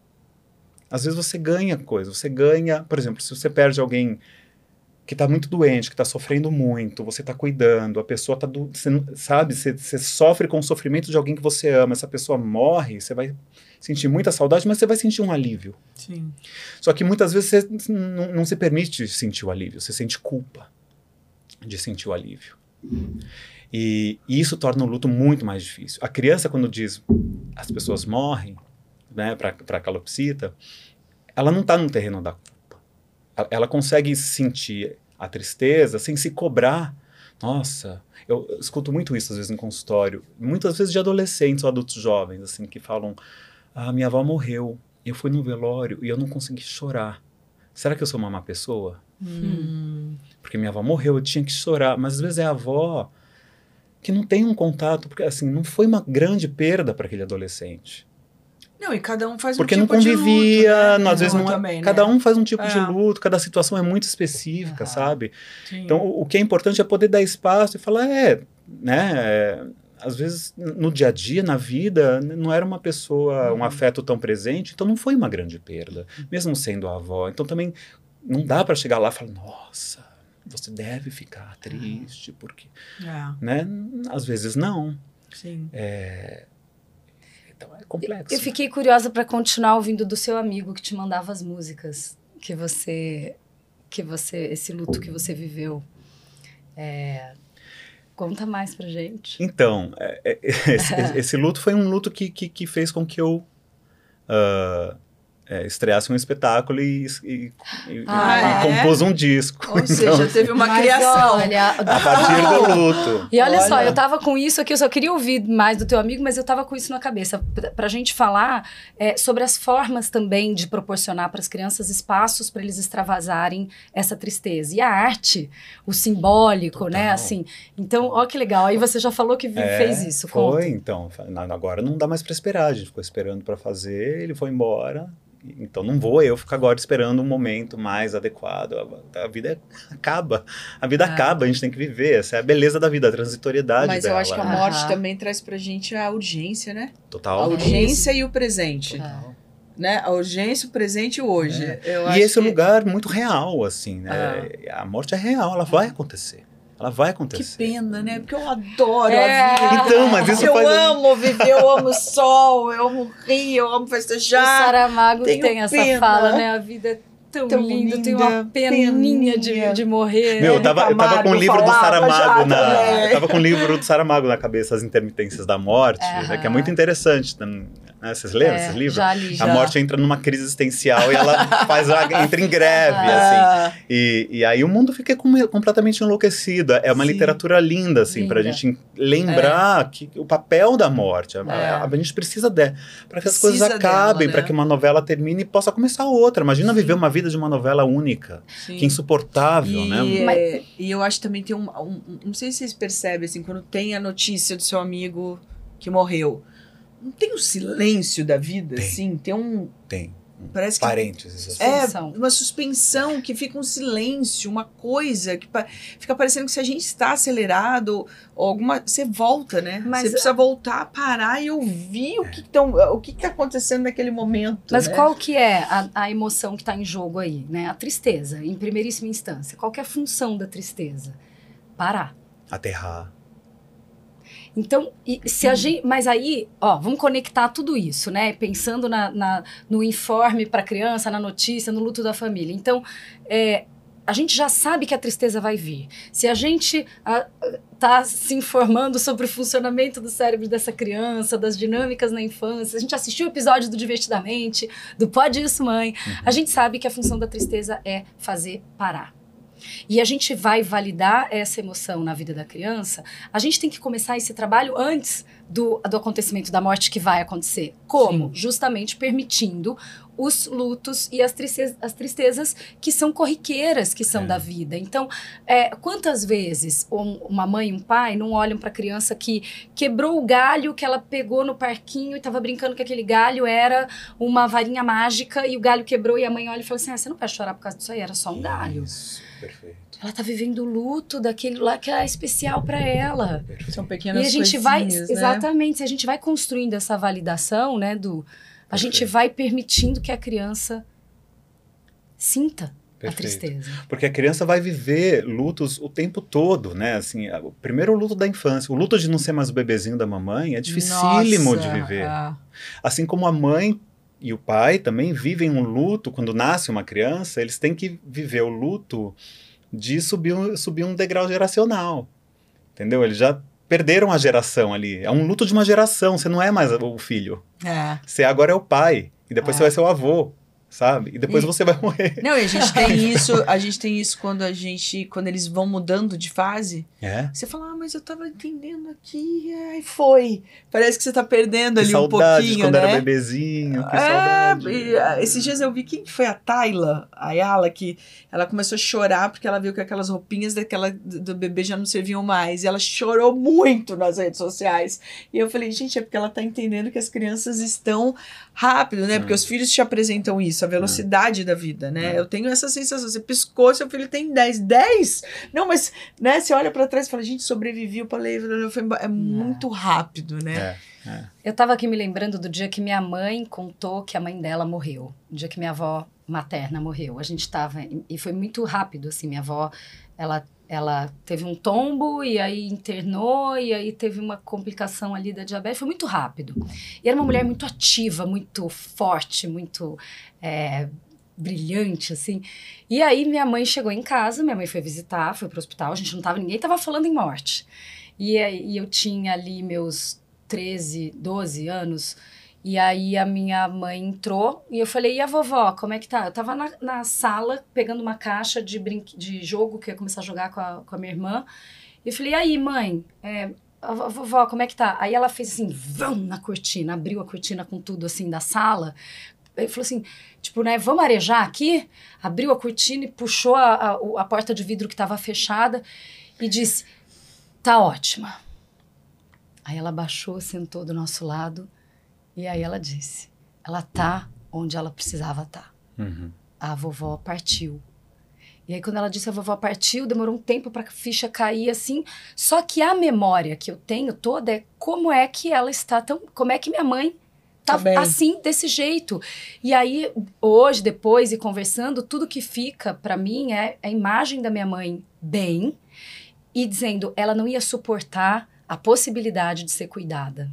Às vezes você ganha coisas. Você ganha, por exemplo, se você perde alguém que está muito doente, que está sofrendo muito, você está cuidando, a pessoa está... Você sofre com o sofrimento de alguém que você ama, essa pessoa morre, você vai sentir muita saudade, mas você vai sentir um alívio. Sim. Só que muitas vezes você não se permite sentir o alívio, você sente culpa de sentir o alívio. E isso torna o luto muito mais difícil. A criança, quando diz as pessoas morrem, né, para a calopsita, ela não está no terreno da culpa. Ela consegue sentir a tristeza sem se cobrar. Nossa, eu escuto muito isso às vezes em consultório, muitas vezes de adolescentes ou adultos jovens, assim, que falam: minha avó morreu. Eu fui no velório e eu não consegui chorar. Será que eu sou uma má pessoa? Porque minha avó morreu, eu tinha que chorar. Mas às vezes é a avó que não tem um contato, porque assim, não foi uma grande perda para aquele adolescente. Não, e cada um faz Porque um tipo não de convivia, luto, né? às vezes não, também, cada né? um faz um tipo de luto, cada situação é muito específica, sabe? Então, o que é importante é poder dar espaço e falar, né, às vezes no dia a dia, na vida, não era uma pessoa, um afeto tão presente, então não foi uma grande perda, mesmo sendo a avó. Então também não dá para chegar lá e falar, nossa, você deve ficar triste, porque, né? Às vezes não. Sim. Então é complexo. Eu fiquei curiosa para continuar ouvindo do seu amigo que te mandava as músicas que você esse luto que você viveu. Conta mais pra gente. Então, esse luto foi um luto que fez com que eu estreasse um espetáculo e compôs um disco. Ou seja, teve uma criação. Olha, a partir do luto. E olha só, eu tava com isso aqui, eu só queria ouvir mais do teu amigo, mas eu tava com isso na cabeça. Pra gente falar sobre as formas também de proporcionar para as crianças espaços para eles extravasarem essa tristeza. E a arte, o simbólico, total, né? Assim, então, ó que legal. Aí você já falou que fez isso. Foi, conta. Então. Agora não dá mais para esperar. A gente ficou esperando para fazer, ele foi embora. Então não vou eu ficar agora esperando um momento mais adequado. A vida acaba. A vida acaba, a gente tem que viver. Essa é a beleza da vida, a transitoriedade Mas dela. eu acho que a morte também traz pra gente a urgência, né? Total. A urgência e o presente. Total. Né? A urgência, o presente e o hoje. E esse é um lugar muito real, assim, né? A morte é real, ela vai acontecer. Ela vai acontecer. Que pena, né? Porque eu adoro a vida. Então, mas isso eu amo viver, eu amo o sol, eu amo rir, eu amo festejar. O Saramago tem essa fala, né? A vida é tão linda, tem uma peninha de morrer. Meu, eu tava com o livro do Saramago eu tava com o livro do Saramago na cabeça, As Intermitências da Morte, que é muito interessante. Vocês leram esses livros? Já li, já. A morte entra numa crise existencial e ela entra em greve, assim. E aí o mundo fica completamente enlouquecido. É uma literatura linda, assim, pra gente lembrar que o papel da morte. A gente precisa para que as coisas acabem, para que uma novela termine e possa começar outra. Imagina viver uma vida de uma novela única. Sim. Que insuportável, né? E eu acho que também tem não sei se vocês percebem, assim, quando tem a notícia do seu amigo que morreu. Não tem um silêncio da vida, assim? Tem. Parece que parênteses. Uma suspensão que fica um silêncio, uma coisa que fica parecendo que se a gente está acelerado ou alguma... Você volta, né? Você precisa voltar, parar e ouvir o que está acontecendo naquele momento. Mas né? qual que é a emoção que está em jogo aí, né? A tristeza, em primeiríssima instância. Qual que é a função da tristeza? Parar. Aterrar. Então, se a gente, mas aí, vamos conectar tudo isso, né? Pensando no informe para a criança, na notícia, no luto da família. Então, a gente já sabe que a tristeza vai vir. Se a gente está se informando sobre o funcionamento do cérebro dessa criança, das dinâmicas na infância, a gente assistiu o episódio do Divertidamente, do Pode Isso, Mãe, a gente sabe que a função da tristeza é fazer parar. E a gente vai validar essa emoção na vida da criança, a gente tem que começar esse trabalho antes do acontecimento da morte que vai acontecer. Como? Sim. Justamente permitindo os lutos e as tristezas que são corriqueiras, que são da vida. Então, quantas vezes uma mãe e um pai não olham para a criança que quebrou o galho que ela pegou no parquinho e estava brincando que aquele galho era uma varinha mágica e o galho quebrou e a mãe olha e fala assim, você não vai chorar por causa disso aí, era só um galho. Isso, perfeito. Ela tá vivendo o luto daquele lá que é especial para ela. São pequenas coisinhas, e a gente vai, né? exatamente, a gente vai construindo essa validação, né, a gente vai permitindo que a criança sinta a tristeza. Porque a criança vai viver lutos o tempo todo, né? Assim, o primeiro luto da infância, o luto de não ser mais o bebezinho da mamãe é dificílimo de viver. Assim como a mãe e o pai também vivem um luto, quando nasce uma criança, eles têm que viver o luto de subir um degrau geracional, entendeu? Eles já perderam a geração ali, é um luto de uma geração, você não é mais o filho, você agora é o pai, e depois você vai ser o avô, sabe? E depois você vai morrer. Não, e a gente tem isso quando eles vão mudando de fase. Você fala, mas eu tava entendendo aqui, aí foi. Parece que você tá perdendo ali um pouquinho, quando né? era bebezinho, que saudade. Esses dias eu vi, quem foi a Tayla, a Ayala, que ela começou a chorar porque ela viu que aquelas roupinhas do bebê já não serviam mais. E ela chorou muito nas redes sociais. E eu falei, gente, é porque ela tá entendendo que as crianças estão rápido, né? Porque os filhos te apresentam isso, a velocidade da vida, né? Eu tenho essa sensação, você piscou, seu filho tem 10. 10? Não, mas, né, você olha pra trás e fala, gente, sobrevivi, eu falei, é muito rápido, né? Eu tava aqui me lembrando do dia que minha mãe contou que a mãe dela morreu, o dia que minha avó materna morreu. A gente tava, e foi muito rápido, assim, minha avó, ela teve um tombo e aí internou e aí teve uma complicação ali da diabetes, foi muito rápido. E era uma mulher muito ativa, muito forte, muito brilhante, assim. E aí minha mãe chegou em casa, minha mãe foi visitar, foi pro hospital, ninguém tava falando em morte. E aí eu tinha ali meus 13, 12 anos, e aí a minha mãe entrou e eu falei, e a vovó, como é que tá? Eu tava na sala pegando uma caixa de jogo que eu ia começar a jogar com a minha irmã, e eu falei, e aí mãe, a vovó, como é que tá? Aí ela fez assim, vão na cortina, abriu a cortina com tudo assim da sala, ele falou assim, tipo, né, vamos arejar aqui? Abriu a cortina e puxou a porta de vidro que tava fechada e disse, tá ótima. Aí ela baixou, sentou do nosso lado e aí ela disse, ela tá onde ela precisava estar. A vovó partiu. E aí quando ela disse a vovó partiu, demorou um tempo para a ficha cair assim, só que a memória que eu tenho toda é como é que ela está como é que minha mãe tá assim, desse jeito. E aí, hoje, depois, e conversando, tudo que fica para mim é a imagem da minha mãe bem e dizendo, ela não ia suportar a possibilidade de ser cuidada.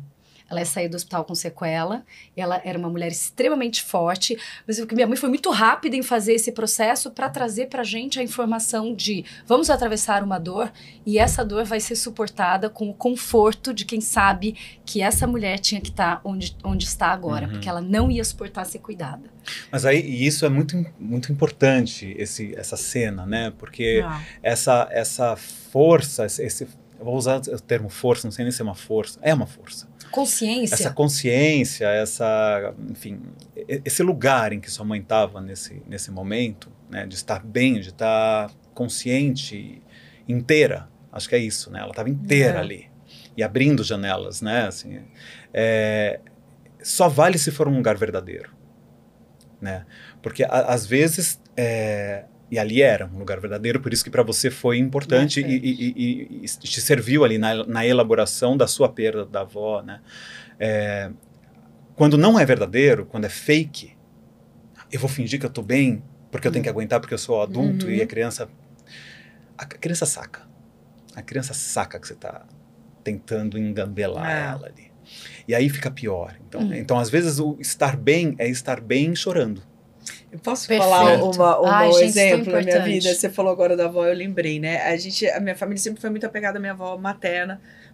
Ela ia sair do hospital com sequela, ela era uma mulher extremamente forte, mas minha mãe foi muito rápida em fazer esse processo para trazer pra gente a informação de vamos atravessar uma dor e essa dor vai ser suportada com o conforto de quem sabe que essa mulher tinha que estar onde está agora, porque ela não ia suportar ser cuidada. Mas aí, e isso é muito, muito importante, essa cena, né? Porque essa força, eu vou usar o termo força, não sei nem se é uma força, é uma força. Consciência. Essa consciência, enfim, esse lugar em que sua mãe estava nesse momento, né, de estar bem, de estar consciente, inteira, acho que é isso, né, ela estava inteira ali, e abrindo janelas, né, assim, só vale se for um lugar verdadeiro, né, porque às vezes, e ali era um lugar verdadeiro, por isso que para você foi importante e te serviu ali na elaboração da sua perda da avó, né? Quando não é verdadeiro, quando é fake, eu vou fingir que eu tô bem, porque eu tenho que aguentar, porque eu sou adulto, e a criança saca. A criança saca que você tá tentando engambelar ela ali. E aí fica pior. Então, às vezes, o estar bem é estar bem chorando. Eu posso falar um exemplo da minha vida? Você falou agora da avó, eu lembrei, né? A minha família sempre foi muito apegada à minha avó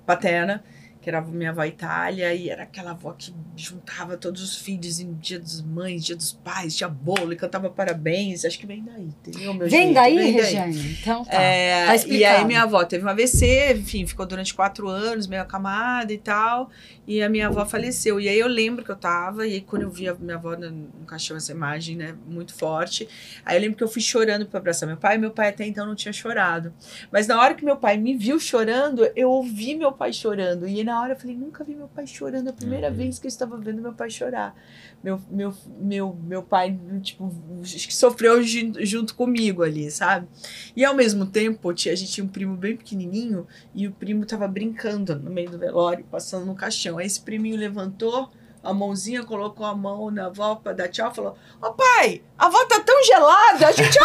paterna, que era a minha avó Itália, e era aquela avó que juntava todos os filhos em dia das mães, dia dos pais, tinha bolo e cantava parabéns. Acho que vem daí, entendeu? Vem daí, Regiane? Então tá. E aí minha avó teve um AVC, enfim, ficou durante 4 anos, meio acamada e tal, e a minha avó faleceu. E aí eu lembro que eu tava, e aí quando eu vi a minha avó no caixão, essa imagem, né, muito forte, aí eu lembro que eu fui chorando pra abraçar meu pai até então não tinha chorado. Mas na hora que meu pai me viu chorando, eu ouvi meu pai chorando, e na hora eu falei, nunca vi meu pai chorando, a primeira vez que eu estava vendo meu pai chorar. Meu pai, tipo, sofreu junto comigo ali, sabe? E ao mesmo tempo, a gente tinha um primo bem pequenininho, e o primo tava brincando no meio do velório, passando no caixão. Aí esse priminho levantou a mãozinha, colocou a mão na avó pra dar tchau, falou, ô pai, a avó tá tão gelada, a gente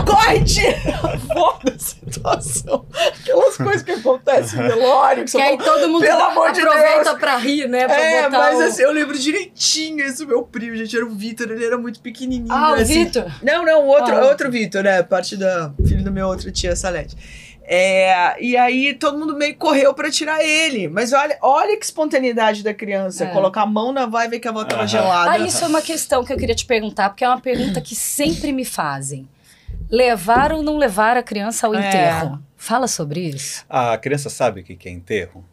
corre, tira a avó da situação. Aquelas coisas que acontecem no velório. Que aí todo mundo aproveita pra rir, né? Pra mas assim, eu lembro direitinho esse meu primo, gente, era o Vitor, ele era muito pequenininho. O assim. Vitor? Não, outro Vitor, né, parte da filho da minha outra tia, Salete. E aí todo mundo meio correu pra tirar ele. Mas olha que espontaneidade da criança. Colocar a mão na avó e ver que a avó tava gelada. Isso é uma questão que eu queria te perguntar, porque é uma pergunta que sempre me fazem. Levar ou não levar a criança ao enterro? Fala sobre isso. A criança sabe o que é enterro?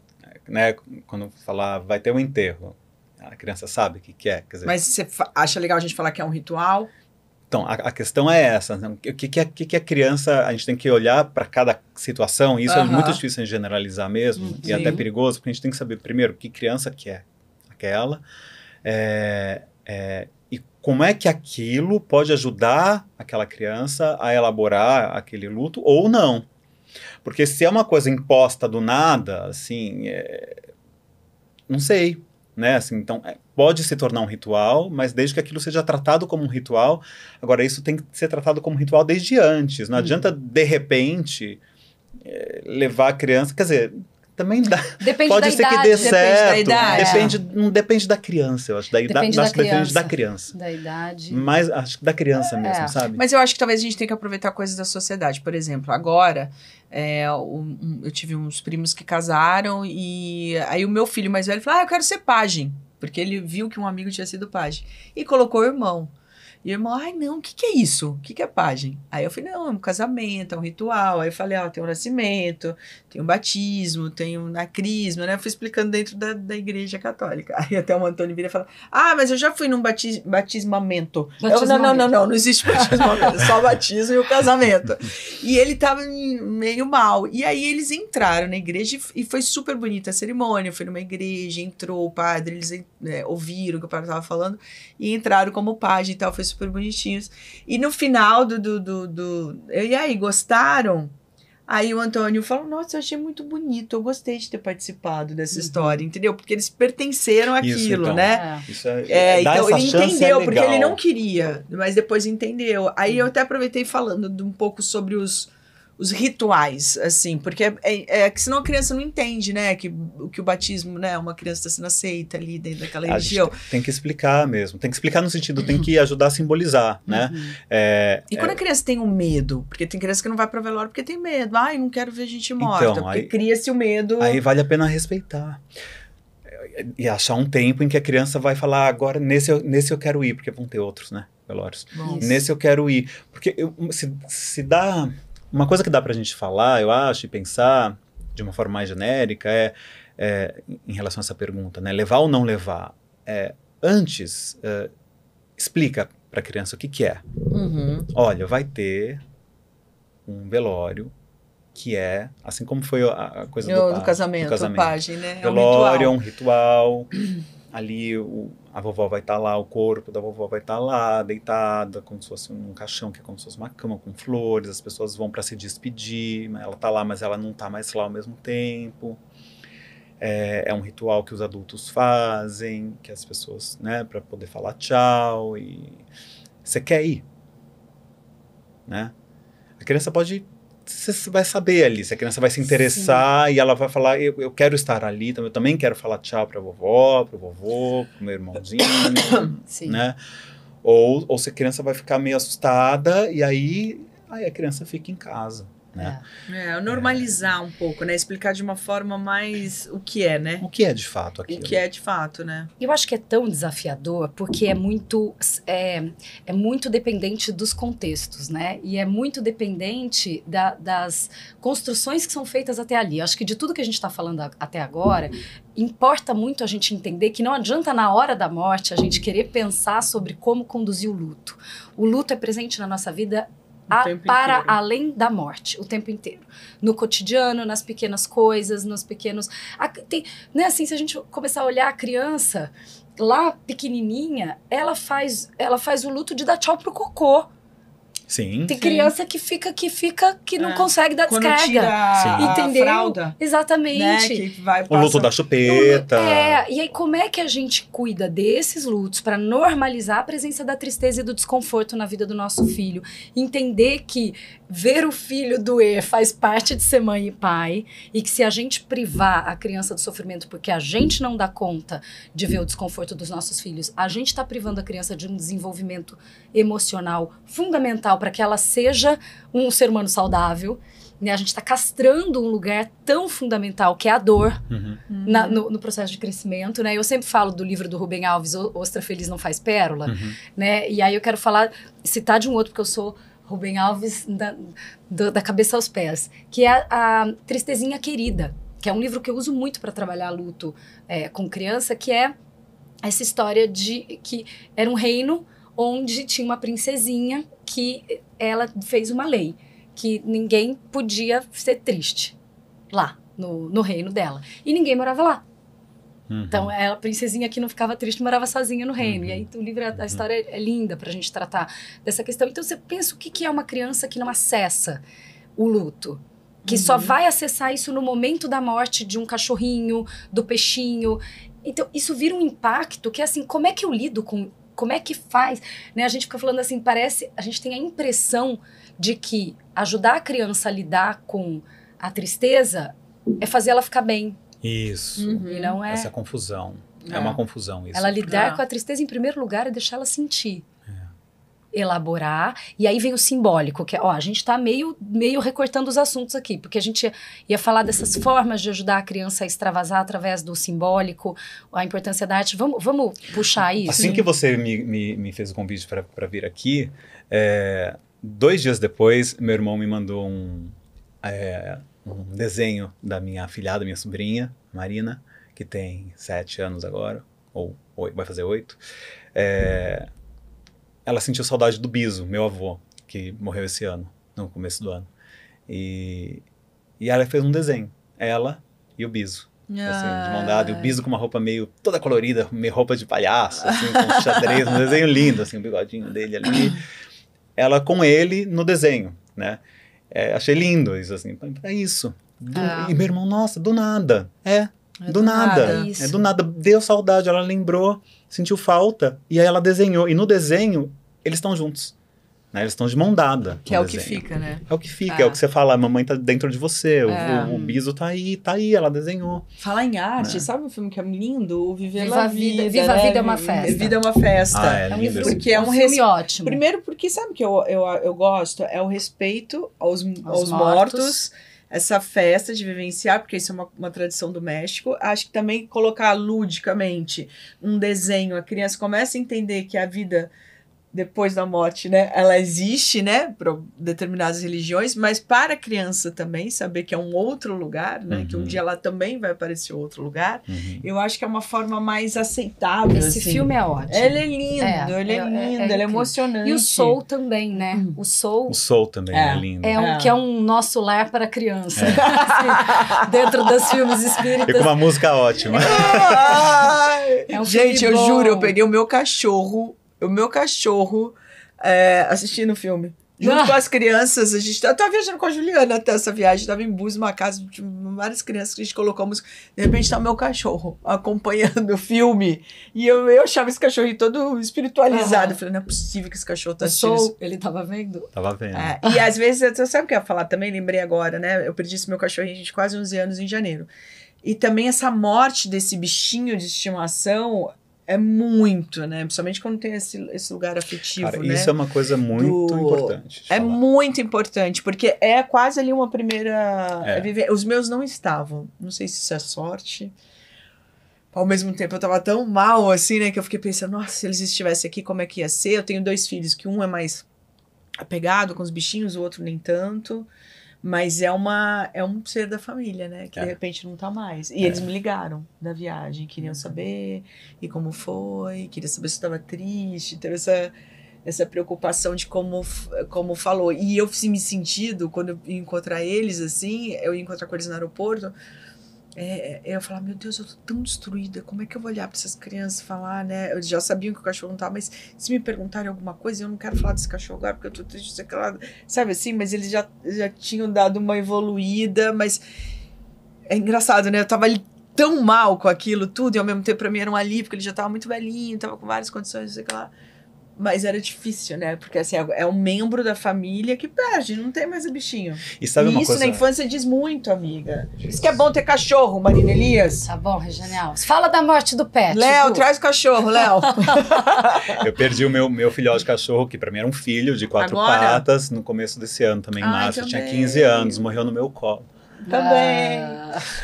Né? Quando falar vai ter um enterro, a criança sabe o que é. Quer dizer, mas você acha legal a gente falar que é um ritual? Então, a questão é essa. Né? O que a criança... A gente tem que olhar para cada situação. E isso é muito difícil de generalizar mesmo. E até perigoso, porque a gente tem que saber, primeiro, que criança que é aquela. E como é que aquilo pode ajudar aquela criança a elaborar aquele luto ou não. Porque se é uma coisa imposta do nada, assim... não sei. Né? Assim, então, pode se tornar um ritual, mas desde que aquilo seja tratado como um ritual. Agora, isso tem que ser tratado como um ritual desde antes. Não adianta, de repente, levar a criança... Quer dizer, também dá... Depende pode da ser idade, que dê certo. Não depende da criança, eu acho. Depende da criança. Da idade. Mas acho que da criança mesmo, sabe? Mas eu acho que talvez a gente tenha que aproveitar coisas da sociedade. Por exemplo, agora... eu tive uns primos que casaram e aí o meu filho mais velho falou, eu quero ser pajem, porque ele viu que um amigo tinha sido pajem e colocou o irmão. E o irmão, não, o que é isso? O que é pajem? Aí eu falei, não, é um casamento, é um ritual. Aí eu falei, tem um nascimento, tem um batismo, tem um crisma, né? Eu fui explicando dentro da igreja católica. Aí até o Antônio vira e fala, mas eu já fui num batismamento. Não existe batismamento, só o batismo e o casamento. E ele tava meio mal. E aí eles entraram na igreja e foi super bonita a cerimônia. Foi numa igreja, entrou o padre, eles ouviram o que o padre tava falando e entraram como pajem e tal, foi super bonitinhos. E no final e aí, gostaram? Aí o Antônio falou, nossa, eu achei muito bonito, eu gostei de ter participado dessa história, entendeu? Porque eles pertenceram àquilo, então, né? Então ele entendeu, porque ele não queria, mas depois entendeu. Aí eu até aproveitei falando um pouco sobre os rituais, assim, porque que senão a criança não entende, né, que o batismo, né, uma criança está sendo aceita ali dentro daquela religião. Tem que explicar mesmo, tem que explicar no sentido, tem que ajudar a simbolizar, né. E quando a criança tem um medo, porque tem criança que não vai para velório porque tem medo, não quero ver gente morta, então, porque cria-se o medo. Aí vale a pena respeitar. E achar um tempo em que a criança vai falar, agora nesse eu quero ir, porque vão ter outros, né, velórios. Nesse eu quero ir, porque se dá... Uma coisa que dá pra gente falar, eu acho, e pensar de uma forma mais genérica em relação a essa pergunta, né? Levar ou não levar? Antes, explica pra criança o que é. Olha, vai ter um velório que assim como foi a coisa do casamento. O pajem, né? Velório é um ritual. Ali a vovó vai estar lá, o corpo da vovó vai estar lá, deitada, como se fosse um caixão, que é como se fosse uma cama com flores, as pessoas vão para se despedir, ela está lá, mas ela não está mais lá ao mesmo tempo. É um ritual que os adultos fazem, que as pessoas, né, para poder falar tchau, e você quer ir, né? A criança pode... Você vai saber ali, se a criança vai se interessar. Sim. E ela vai falar, eu quero estar ali, eu também quero falar tchau pra vovó, pro vovô, pro meu irmãozinho, né? Ou se a criança vai ficar meio assustada e aí a criança fica em casa, né? Normalizar um pouco, né? Explicar de uma forma mais o que é, né? O que é de fato aquilo. O que é de fato, né? Eu acho que é tão desafiador porque é muito dependente dos contextos, né? E é muito dependente das construções que são feitas até ali. Eu acho que de tudo que a gente está falando até agora, importa muito a gente entender que não adianta na hora da morte a gente querer pensar sobre como conduzir o luto. O luto é presente na nossa vida para além da morte, o tempo inteiro. No cotidiano, nas pequenas coisas, nos pequenos... né, assim, se a gente começar a olhar a criança, lá pequenininha, ela faz o luto de dar tchau pro cocô. Sim. Tem criança que não consegue dar quando descarga. Tira entendeu? A fralda. Exatamente. Né? Que vai o luto da chupeta. E aí como é que a gente cuida desses lutos para normalizar a presença da tristeza e do desconforto na vida do nosso filho? Entender que ver o filho doer faz parte de ser mãe e pai, e que se a gente privar a criança do sofrimento porque a gente não dá conta de ver o desconforto dos nossos filhos, a gente está privando a criança de um desenvolvimento emocional fundamental fundamental para que ela seja um ser humano saudável. Né? A gente está castrando um lugar tão fundamental que é a dor no processo de crescimento. Né? Eu sempre falo do livro do Rubem Alves, Ostra Feliz Não Faz Pérola. Né? E aí eu quero citar de um outro, porque eu sou Rubem Alves da cabeça aos pés, que é a Tristezinha Querida, que é um livro que eu uso muito para trabalhar luto com criança, que é essa história de que era um reino onde tinha uma princesinha que ela fez uma lei, que ninguém podia ser triste lá, no reino dela. E ninguém morava lá. Então, a princesinha que não ficava triste morava sozinha no reino. E aí o livro, a história é linda pra gente tratar dessa questão. Então, você pensa o que é uma criança que não acessa o luto? Que só vai acessar isso no momento da morte de um cachorrinho, do peixinho. Então, isso vira um impacto que, assim, como é que eu lido com... Como é que faz? Né? A gente fica falando assim, a gente tem a impressão de que ajudar a criança a lidar com a tristeza é fazer ela ficar bem. Isso. E não é... Essa confusão. É uma confusão isso. Ela lidar com a tristeza em primeiro lugar é deixar ela sentir. Elaborar. E aí vem o simbólico, que a gente tá meio recortando os assuntos aqui, porque a gente ia falar dessas formas de ajudar a criança a extravasar através do simbólico, a importância da arte. Vamos puxar isso? Assim que você me fez o convite para vir aqui, 2 dias depois, meu irmão me mandou um desenho da minha afilhada, minha sobrinha, Marina, que tem 7 anos agora, ou vai fazer 8. Ela sentiu saudade do Biso, meu avô, que morreu esse ano, no começo do ano. E ela fez um desenho, ela e o Biso. Assim, de mão dada, e o Biso com uma roupa meio toda colorida, meio roupa de palhaço, assim, com xadrez, um desenho lindo, assim, o bigodinho dele ali. Ela com ele no desenho, né? Achei lindo isso, assim, é isso. E meu irmão, nossa, do nada. Do nada. Do nada, deu saudade, ela lembrou, sentiu falta, e aí ela desenhou. E no desenho, eles estão juntos. Né? Eles estão de mão dada. Que é o que fica, né? É o que fica, é o que você fala, a mamãe tá dentro de você, o Biso tá aí, ela desenhou. Falar em arte, sabe um filme que é lindo? O Viver Viva a Vida. Viva a Vida é uma festa. Vida é uma festa. É um livro, lindo. porque é um filme ótimo. Primeiro porque, sabe o que eu gosto? É o respeito aos mortos. Essa festa de vivenciar, porque isso é uma tradição do México. Acho que também colocar ludicamente um desenho, a criança começa a entender que a vida depois da morte, né, ela existe, né, para determinadas religiões, mas para a criança também saber que é um outro lugar, né, que um dia ela também vai aparecer outro lugar, eu acho que é uma forma mais aceitável. Esse assim. Filme é ótimo. Ele é lindo, ele é emocionante. E o Soul também, né? O Soul também é lindo. Que é um nosso lar para criança. Assim, dentro dos filmes espíritas. E com uma música ótima. Gente, eu juro, eu peguei o meu cachorro assistindo o filme. Junto com as crianças, eu tava viajando com a Juliana até essa viagem, tava em Búzios, uma casa de várias crianças que a gente colocou música. De repente tá o meu cachorro acompanhando o filme. E eu achava esse cachorrinho todo espiritualizado. Eu falei, não é possível que esse cachorro tá assistindo. Ele tava vendo? Tava vendo. E às vezes, você sabe o que eu ia falar também? Lembrei agora, né? Eu perdi esse meu cachorrinho de quase 11 anos em janeiro. E também essa morte desse bichinho de estimação é muito, né? Principalmente quando tem esse lugar afetivo, Cara, né? isso é uma coisa muito importante. É muito importante, porque é quase ali uma primeira... Os meus não estavam. Não sei se isso é sorte. Ao mesmo tempo, eu tava tão mal, assim, né? Que eu fiquei pensando, nossa, se eles estivessem aqui, como é que ia ser? Eu tenho 2 filhos, que um é mais apegado com os bichinhos, o outro nem tanto. Mas é um ser da família, né? Que de repente não tá mais. E eles me ligaram da viagem, queriam saber e como foi, queria saber se eu tava triste, teve essa preocupação de como falou. E eu me sentido, quando eu ia encontrar eles, assim, eu ia encontrar com eles no aeroporto, eu falava, meu Deus, eu tô tão destruída, como é que eu vou olhar pra essas crianças e falar, né? Eu já sabia que o cachorro não tava, mas se me perguntarem alguma coisa, eu não quero falar desse cachorro agora, porque eu tô triste, sei lá, sabe assim? Mas eles já tinham dado uma evoluída, mas é engraçado, né? Eu tava ali tão mal com aquilo tudo, e ao mesmo tempo pra mim era um alívio, porque ele já tava muito velhinho, tava com várias condições, sei lá. Mas era difícil, né? Porque assim, é um membro da família que perde, não tem mais o bichinho. E sabe uma isso coisa... na infância diz muito, amiga. Isso que é bom ter cachorro, Marina Elias. Tá bom, Regional. Fala da morte do pet. Léo, traz o cachorro, Léo. Eu perdi o meu filhote de cachorro, que pra mim era um filho de 4 patas, no começo desse ano também, em março. Eu tinha 15 anos, morreu no meu colo. Também.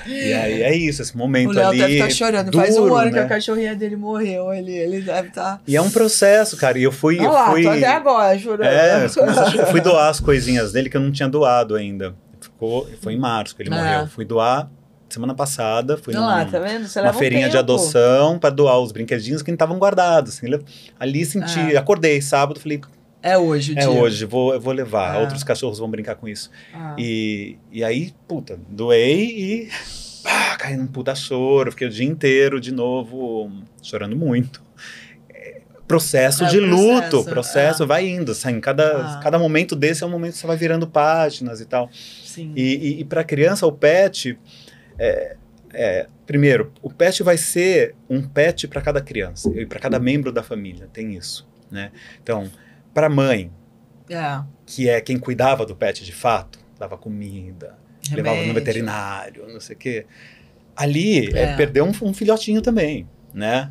E aí é isso, esse momento ali. O Léo deve estar chorando. Duro, faz um ano, né? que a cachorrinha dele morreu. Ele deve estar. E é um processo, cara. E eu fui. Tô até agora chorando. Eu fui doar as coisinhas dele que eu não tinha doado ainda. Foi em março que ele morreu. Fui doar semana passada. Fui tá vendo? Você uma feirinha de adoção para doar os brinquedinhos que estavam guardados. Assim, ali senti. Acordei sábado, falei. É hoje o dia. É hoje, eu vou levar. Outros cachorros vão brincar com isso. E aí, puta, doei e caí num puta choro. Fiquei o dia inteiro de novo chorando muito. Processo de luto, vai indo. Assim, cada momento desse é um momento que você vai virando páginas e tal. Sim. E para a criança, o pet... primeiro, o pet vai ser um pet para cada criança. E para cada membro da família, tem isso, né? Então... Para a mãe, que é quem cuidava do pet de fato, dava comida, levava no veterinário, não sei o quê. Ali, perdeu um filhotinho também, né?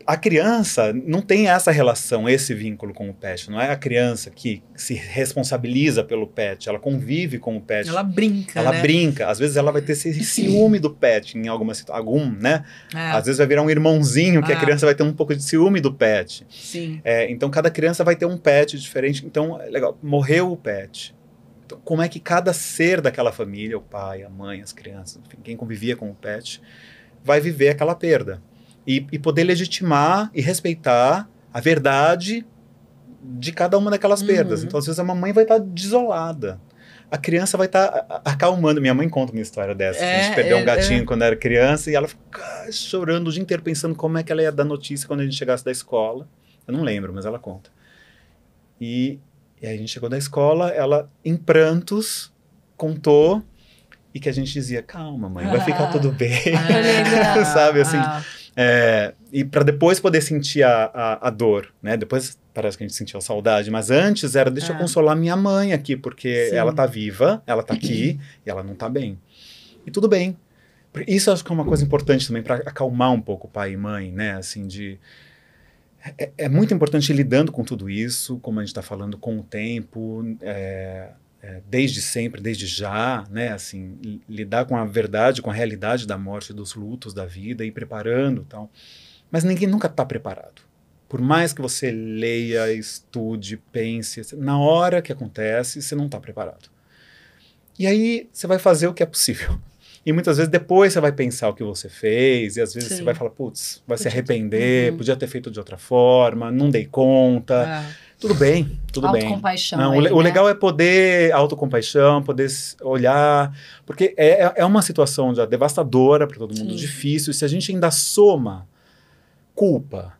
A criança não tem essa relação, esse vínculo com o pet. Não é a criança que se responsabiliza pelo pet, ela convive com o pet. Ela brinca, Ela brinca. Às vezes ela vai ter esse ciúme do pet em alguma situação, né? Às vezes vai virar um irmãozinho que a criança vai ter um pouco de ciúme do pet. Sim. Então cada criança vai ter um pet diferente. Então, legal, morreu o pet. Então, como é que cada ser daquela família, o pai, a mãe, as crianças, enfim, quem convivia com o pet, vai viver aquela perda? E poder legitimar e respeitar a verdade de cada uma daquelas perdas. Então, às vezes, a mamãe vai estar desolada. A criança vai estar acalmando. Minha mãe conta uma história dessa. Que a gente perdeu um gatinho quando era criança e ela fica chorando o dia inteiro pensando como é que ela ia dar notícia quando a gente chegasse da escola. Eu não lembro, mas ela conta. E aí a gente chegou da escola, ela, em prantos, contou e que a gente dizia, calma, mãe, vai ficar tudo bem. Sabe, assim... e para depois poder sentir a dor, né? Depois parece que a gente sentiu a saudade, mas antes era deixa eu consolar minha mãe aqui, porque ela tá viva, ela tá aqui e ela não tá bem. E tudo bem. Isso eu acho que é uma coisa importante também para acalmar um pouco pai e mãe, né? Assim, é muito importante ir lidando com tudo isso, como a gente está falando, com o tempo, desde sempre, desde já, né, assim, lidar com a verdade, com a realidade da morte, dos lutos da vida, ir preparando e tal. Mas ninguém nunca está preparado. Por mais que você leia, estude, pense, na hora que acontece, você não está preparado. E aí você vai fazer o que é possível. E muitas vezes depois você vai pensar o que você fez, e às vezes você vai falar, putz, vai se arrepender, podia ter feito de outra forma, não dei conta. Tudo bem, tudo bem. Autocompaixão. Não, o legal é poder, autocompaixão, poder olhar, porque é uma situação já devastadora para todo mundo, difícil, e se a gente ainda soma culpa,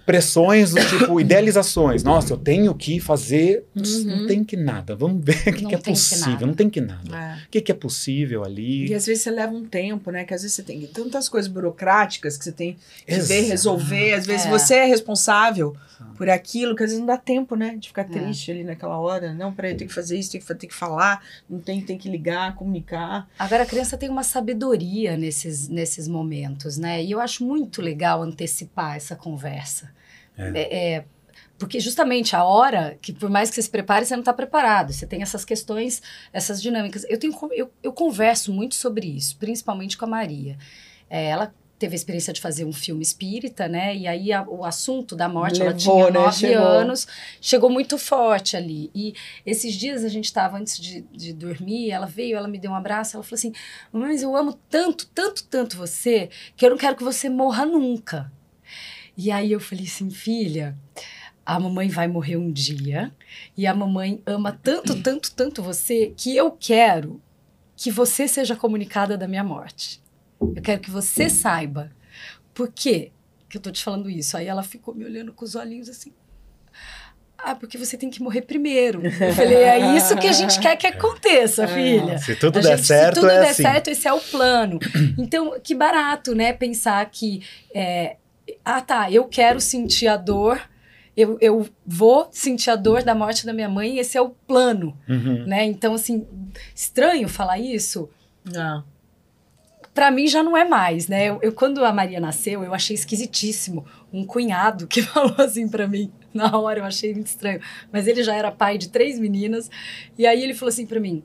pressões do tipo, idealizações, nossa, eu tenho que fazer, não tem que nada, vamos ver o que é possível, não tem que nada. O que é possível ali. E às vezes você leva um tempo, né, que às vezes você tem tantas coisas burocráticas que você tem que ver, resolver, às vezes você é responsável por aquilo, que às vezes não dá tempo, né, de ficar triste ali naquela hora, não, peraí, tem que fazer isso, tem que falar, não tem que ligar, comunicar. Agora a criança tem uma sabedoria nesses momentos, né, e eu acho muito legal antecipar essa conversa. Porque justamente a hora que, por mais que você se prepare, você não está preparado. Você tem essas questões, essas dinâmicas. Eu converso muito sobre isso, principalmente com a Maria. Ela teve a experiência de fazer um filme espírita, né? E aí o assunto da morte, ela tinha 9 anos, chegou muito forte ali. E esses dias a gente estava, antes de dormir, ela veio, ela me deu um abraço, ela falou assim, mas eu amo tanto, tanto, tanto você, que eu não quero que você morra nunca. E aí eu falei assim, filha, a mamãe vai morrer um dia e a mamãe ama tanto, tanto, tanto você que eu quero que você seja comunicada da minha morte. Eu quero que você saiba. Por quê que eu tô te falando isso? Aí ela ficou me olhando com os olhinhos assim. Porque você tem que morrer primeiro. Eu falei, é isso que a gente quer que aconteça, filha. Se tudo der certo, se tudo der assim. certo, esse é o plano. Então, que barato, né? Pensar que... eu quero sentir a dor eu vou sentir a dor da morte da minha mãe, esse é o plano, Uhum. né? Então, assim, estranho falar isso, Não. pra mim já não é mais, né? Quando a Maria nasceu, eu achei esquisitíssimo. Um cunhado que falou assim pra mim, na hora eu achei muito estranho, mas ele já era pai de 3 meninas, e aí ele falou assim pra mim,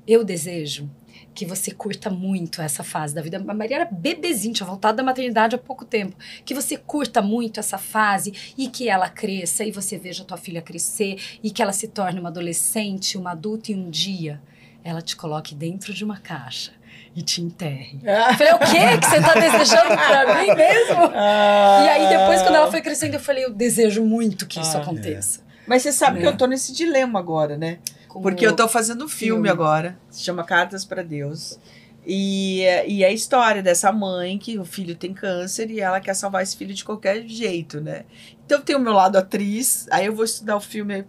eu desejo que você curta muito essa fase da vida. A Maria era bebezinha, tinha voltado da maternidade há pouco tempo. Que você curta muito essa fase e que ela cresça e você veja a tua filha crescer e que ela se torne uma adolescente, uma adulta e um dia ela te coloque dentro de uma caixa e te enterre. Eu falei, o quê? Que você tá desejando pra mim mesmo? E aí depois, quando ela foi crescendo, eu falei, eu desejo muito que isso aconteça. Mas você sabe que eu tô nesse dilema agora, né? Porque eu tô fazendo um filme agora, se chama Cartas para Deus. E é a história dessa mãe que o filho tem câncer e ela quer salvar esse filho de qualquer jeito, né? Então tem o meu lado atriz, aí eu vou estudar o filme, eu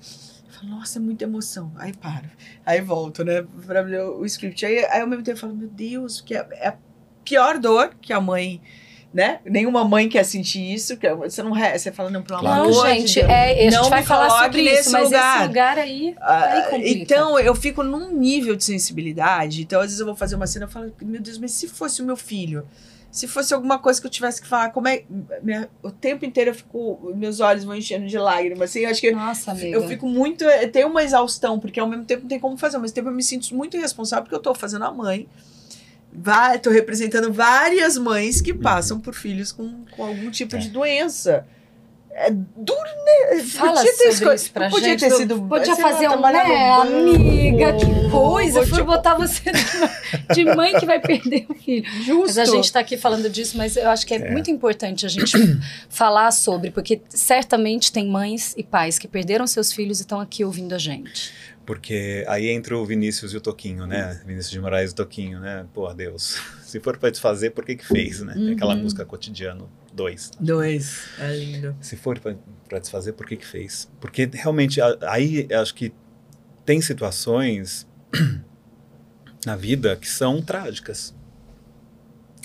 falo, nossa, é muita emoção. Aí paro, aí volto, né, pra ler o script. Aí ao mesmo tempo eu falo, meu Deus, que é a pior dor que a mãe... Né? Nenhuma mãe quer sentir isso, que você não você fala, não, pelo amor Não, de gente, Deus, a gente não vai me falar coloque sobre isso, nesse mas lugar. esse lugar aí complica. Então, eu fico num nível de sensibilidade, então às vezes eu vou fazer uma cena e falo, meu Deus, mas se fosse o meu filho, se fosse alguma coisa que eu tivesse que falar, como é, o tempo inteiro eu fico, meus olhos vão enchendo de lágrimas, assim, eu acho que Nossa, amiga. eu fico muito, tem uma exaustão, porque ao mesmo tempo não tem como fazer, ao mesmo tempo eu me sinto muito irresponsável, porque eu tô fazendo a mãe, tô representando várias mães que passam por filhos com algum tipo de doença. É duro, né? Fala sobre isso pra podia gente. Ter sido, podia sei fazer lá, um, trabalhar né, no banco, amiga, que coisa. For tipo, botar você de mãe que vai perder o filho. Justo. Mas a gente tá aqui falando disso, mas eu acho que é muito importante a gente falar sobre, porque certamente tem mães e pais que perderam seus filhos e estão aqui ouvindo a gente. Porque aí entra o Vinícius e o Toquinho, né? Vinícius de Moraes e o Toquinho, né? Pô, Deus, se for pra desfazer, por que fez, né? Aquela música Cotidiano 2. 2, é lindo. Se for pra desfazer, por que fez? Porque realmente, aí acho que tem situações na vida que são trágicas.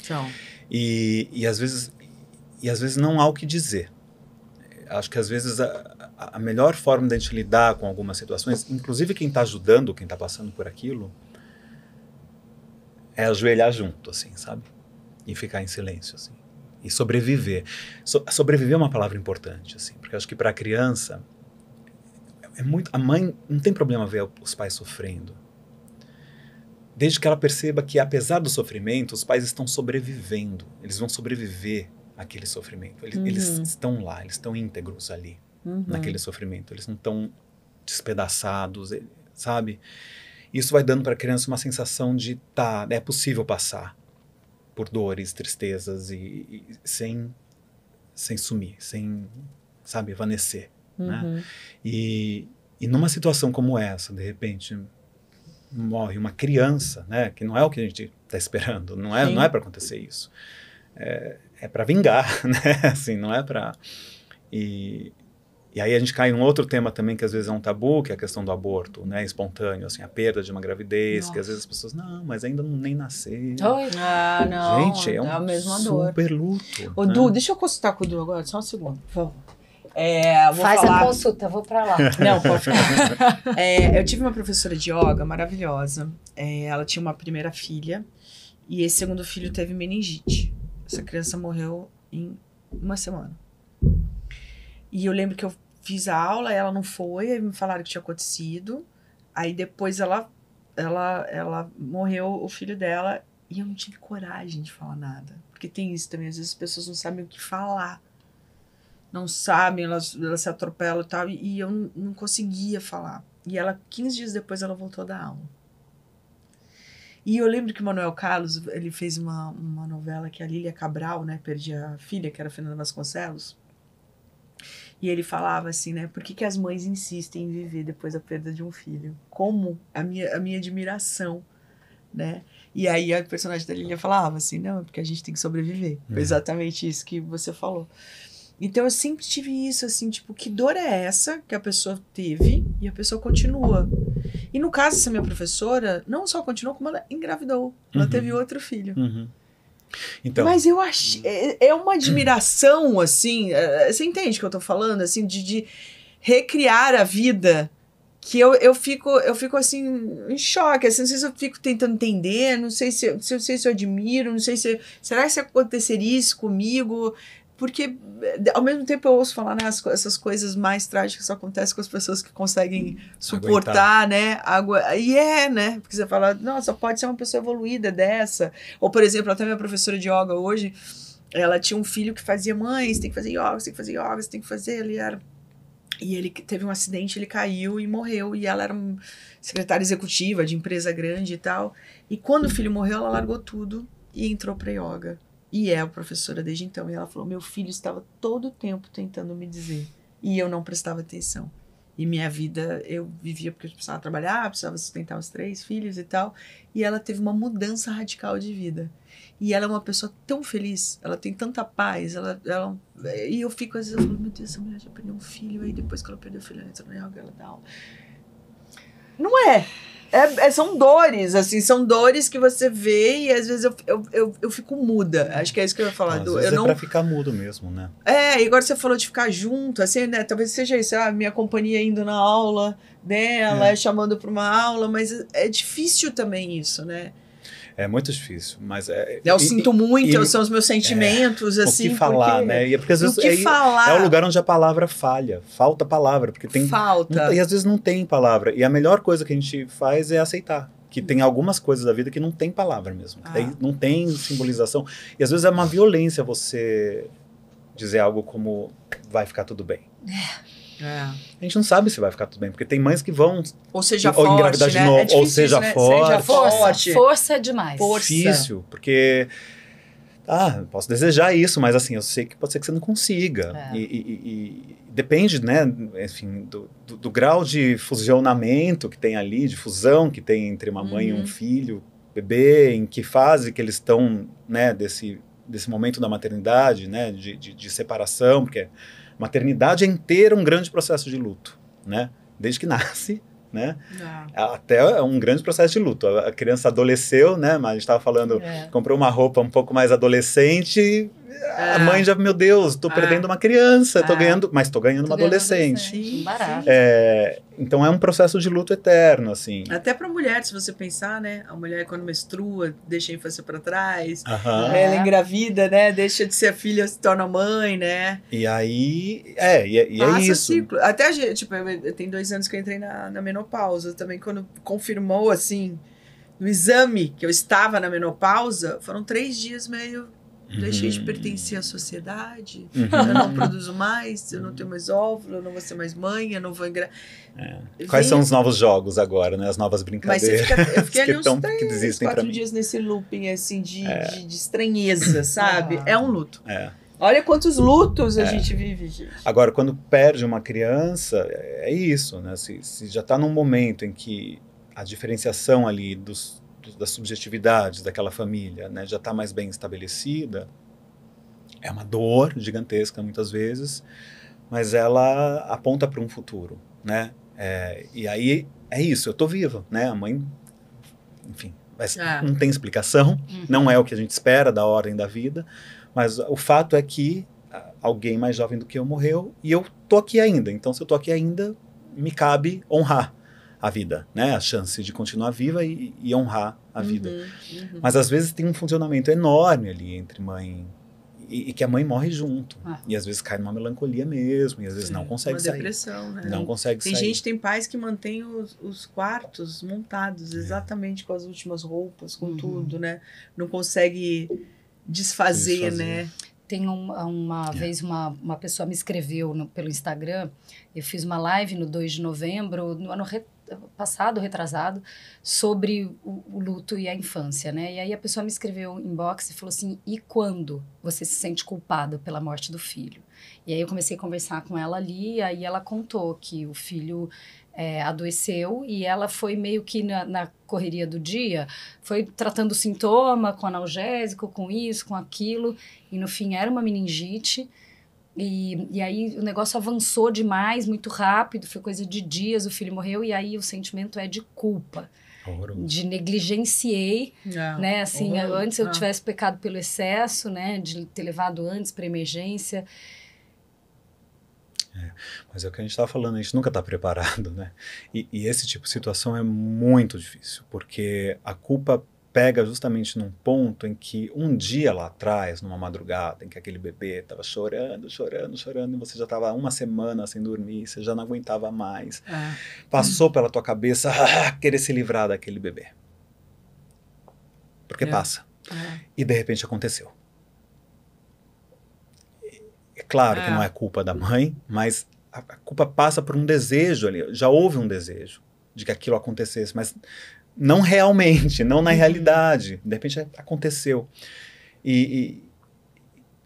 Então. E às vezes não há o que dizer. Acho que às vezes a melhor forma de a gente lidar com algumas situações, inclusive quem está ajudando, quem está passando por aquilo, é ajoelhar junto, assim, sabe? E ficar em silêncio, assim. E sobreviver. Sobreviver é uma palavra importante, assim, porque acho que para a criança, a mãe não tem problema ver os pais sofrendo. Desde que ela perceba que, apesar do sofrimento, os pais estão sobrevivendo. Eles vão sobreviver àquele sofrimento. Eles estão lá, eles estão íntegros ali. Naquele sofrimento, eles não estão despedaçados, sabe? Isso vai dando para a criança uma sensação de é possível passar por dores, tristezas e sem sumir, sem, sabe, evanescer, né? E numa situação como essa, de repente morre uma criança, né? Que não é o que a gente está esperando, não é para acontecer isso, é para vingar, né? Assim, não é para E aí a gente cai em um outro tema também que às vezes é um tabu, que é a questão do aborto, né, espontâneo, assim, a perda de uma gravidez. Nossa. Que às vezes as pessoas, não, mas ainda nem nasceu. Ah, não. Gente, é a mesma dor. Super luto. Ô, né? Du, deixa eu consultar com o Du agora, só um segundo, por favor. Faz a consulta, eu vou pra lá. Não, pode ficar. Eu tive uma professora de yoga maravilhosa. Ela tinha uma primeira filha e esse segundo filho teve meningite. Essa criança morreu em uma semana. E eu lembro que eu fiz a aula, ela não foi, aí me falaram que tinha acontecido. Aí depois ela morreu, o filho dela, e eu não tive coragem de falar nada. Porque tem isso também, às vezes as pessoas não sabem o que falar. Não sabem, elas se atropelam e tal, e eu não conseguia falar. E 15 dias depois, ela voltou a dar aula. E eu lembro que o Manuel Carlos, ele fez uma novela que a Lília Cabral, né, perdia a filha, que era a Fernanda Vasconcelos. E ele falava assim, né, por que as mães insistem em viver depois da perda de um filho? Como a minha admiração, né? E aí a personagem da Lília falava assim, não, é porque a gente tem que sobreviver. Foi exatamente isso que você falou. Então eu sempre tive isso, assim, tipo, que dor é essa que a pessoa teve e a pessoa continua? E no caso dessa minha professora, não só continuou, como ela engravidou. Ela teve outro filho. Então, Mas eu acho... É uma admiração, assim... Você entende o que eu tô falando? Assim, de recriar a vida... Que eu fico assim, em choque. Assim, não sei se eu fico tentando entender, não sei se eu admiro, não sei se... Será que aconteceria isso comigo? Porque, ao mesmo tempo, eu ouço falar, né, essas coisas mais trágicas acontecem com as pessoas que conseguem suportar, né? E né? Porque você fala, nossa, pode ser uma pessoa evoluída dessa. Ou, por exemplo, até minha professora de yoga hoje, ela tinha um filho que fazia, mãe, você tem que fazer yoga, você tem que fazer yoga, você tem que fazer. E ele teve um acidente, ele caiu e morreu. E ela era uma secretária executiva de empresa grande e tal. E quando o filho morreu, ela largou tudo e entrou para yoga. E é a professora desde então. E ela falou, meu filho estava todo o tempo tentando me dizer. E eu não prestava atenção. E minha vida, eu vivia porque eu precisava trabalhar, precisava sustentar os 3 filhos e tal. E ela teve uma mudança radical de vida. E ela é uma pessoa tão feliz, ela tem tanta paz, e eu fico, às vezes, eu falo, meu Deus, essa mulher já perdeu um filho, aí depois que ela perdeu o filho, ela entra no yoga, ela dá aula. Não é. São dores, assim, são dores que você vê e às vezes eu fico muda. Acho que é isso que eu ia falar. Às vezes é pra ficar mudo mesmo, né? E agora você falou de ficar junto, assim, né? Talvez seja isso, minha companhia indo na aula dela, chamando pra uma aula, mas é difícil também isso, né? É muito difícil, mas eu sinto muito, são os meus sentimentos, assim. O que falar, né? E porque às vezes é o lugar onde a palavra falha, falta palavra, porque tem... Falta. E às vezes não tem palavra. E a melhor coisa que a gente faz é aceitar. Que tem algumas coisas da vida que não tem palavra mesmo. Que daí não tem simbolização. E às vezes é uma violência você dizer algo como vai ficar tudo bem. A gente não sabe se vai ficar tudo bem, porque tem mães que vão ou seja forte, engravidar de novo, ou seja forte. Força é demais. Difícil, porque posso desejar isso, mas assim, eu sei que pode ser que você não consiga. E depende, né, enfim, do grau de fusionamento que tem ali, de fusão que tem entre uma mãe e um filho, bebê, em que fase que eles estão, né, desse momento da maternidade, né, de separação, porque maternidade é inteira um grande processo de luto, né? Desde que nasce, né? Até um grande processo de luto. A criança adoeceu, né? Mas a gente estava falando, comprou uma roupa um pouco mais adolescente, a mãe já, meu Deus, estou perdendo uma criança, mas estou ganhando uma adolescente. Barato. Então é um processo de luto eterno, assim. Até para a mulher, se você pensar, né? A mulher quando menstrua, deixa a infância para trás, ela engravida, né? Deixa de ser a filha, se torna mãe, né? E aí, é isso. Ciclo. Até a gente, tipo, tem 2 anos que eu entrei na menopausa também, quando confirmou, assim, no exame que eu estava na menopausa, foram 3 dias meio... Deixei de pertencer à sociedade, eu não produzo mais, eu não tenho mais óvulo, eu não vou ser mais mãe, eu não vou Quais são os novos jogos agora, né? As novas brincadeiras. Mas eu fiquei ali uns 3, 4 dias nesse looping, assim, de estranheza, sabe? É um luto. Olha quantos lutos a gente vive, gente. Agora, quando perde uma criança, é isso, né? Se já está num momento em que a diferenciação ali das subjetividades daquela família, né, já está mais bem estabelecida, é uma dor gigantesca muitas vezes, mas ela aponta para um futuro, né? E aí é isso, eu estou viva, né? A mãe, enfim, não tem explicação, não é o que a gente espera da ordem da vida, mas o fato é que alguém mais jovem do que eu morreu e eu tô aqui ainda. Então, se eu tô aqui ainda, me cabe honrar a vida, né? A chance de continuar viva e honrar a vida. Mas às vezes tem um funcionamento enorme ali entre mãe e que a mãe morre junto. E às vezes cai numa melancolia mesmo, e às vezes não consegue sair. Uma depressão, né? Não consegue sair. Tem pais que mantêm os quartos montados exatamente com as últimas roupas, com tudo, né? Não consegue desfazer, né? Tem uma vez uma pessoa me escreveu pelo Instagram, eu fiz uma live no 2 de novembro, no ano passado, retrasado, sobre o luto e a infância, né? E aí a pessoa me escreveu inbox e falou assim, e quando você se sente culpada pela morte do filho? E aí eu comecei a conversar com ela ali, e aí ela contou que o filho adoeceu e ela foi meio que na correria do dia, foi tratando o sintoma com analgésico, com isso, com aquilo, e no fim era uma meningite. E aí o negócio avançou demais, muito rápido, foi coisa de dias, o filho morreu, e aí o sentimento é de culpa. de negligenciei, né? Assim, antes eu tivesse pecado pelo excesso, né? De ter levado antes para emergência. Mas é o que a gente estava falando, a gente nunca está preparado, né? E esse tipo de situação é muito difícil, porque a culpa pega justamente num ponto em que um dia lá atrás, numa madrugada, em que aquele bebê estava chorando, e você já estava uma semana sem dormir, você já não aguentava mais. Passou pela tua cabeça querer se livrar daquele bebê. Porque passa. E de repente aconteceu. É claro que não é culpa da mãe, mas a culpa passa por um desejo ali. Já houve um desejo de que aquilo acontecesse, mas não realmente, não na realidade. De repente aconteceu.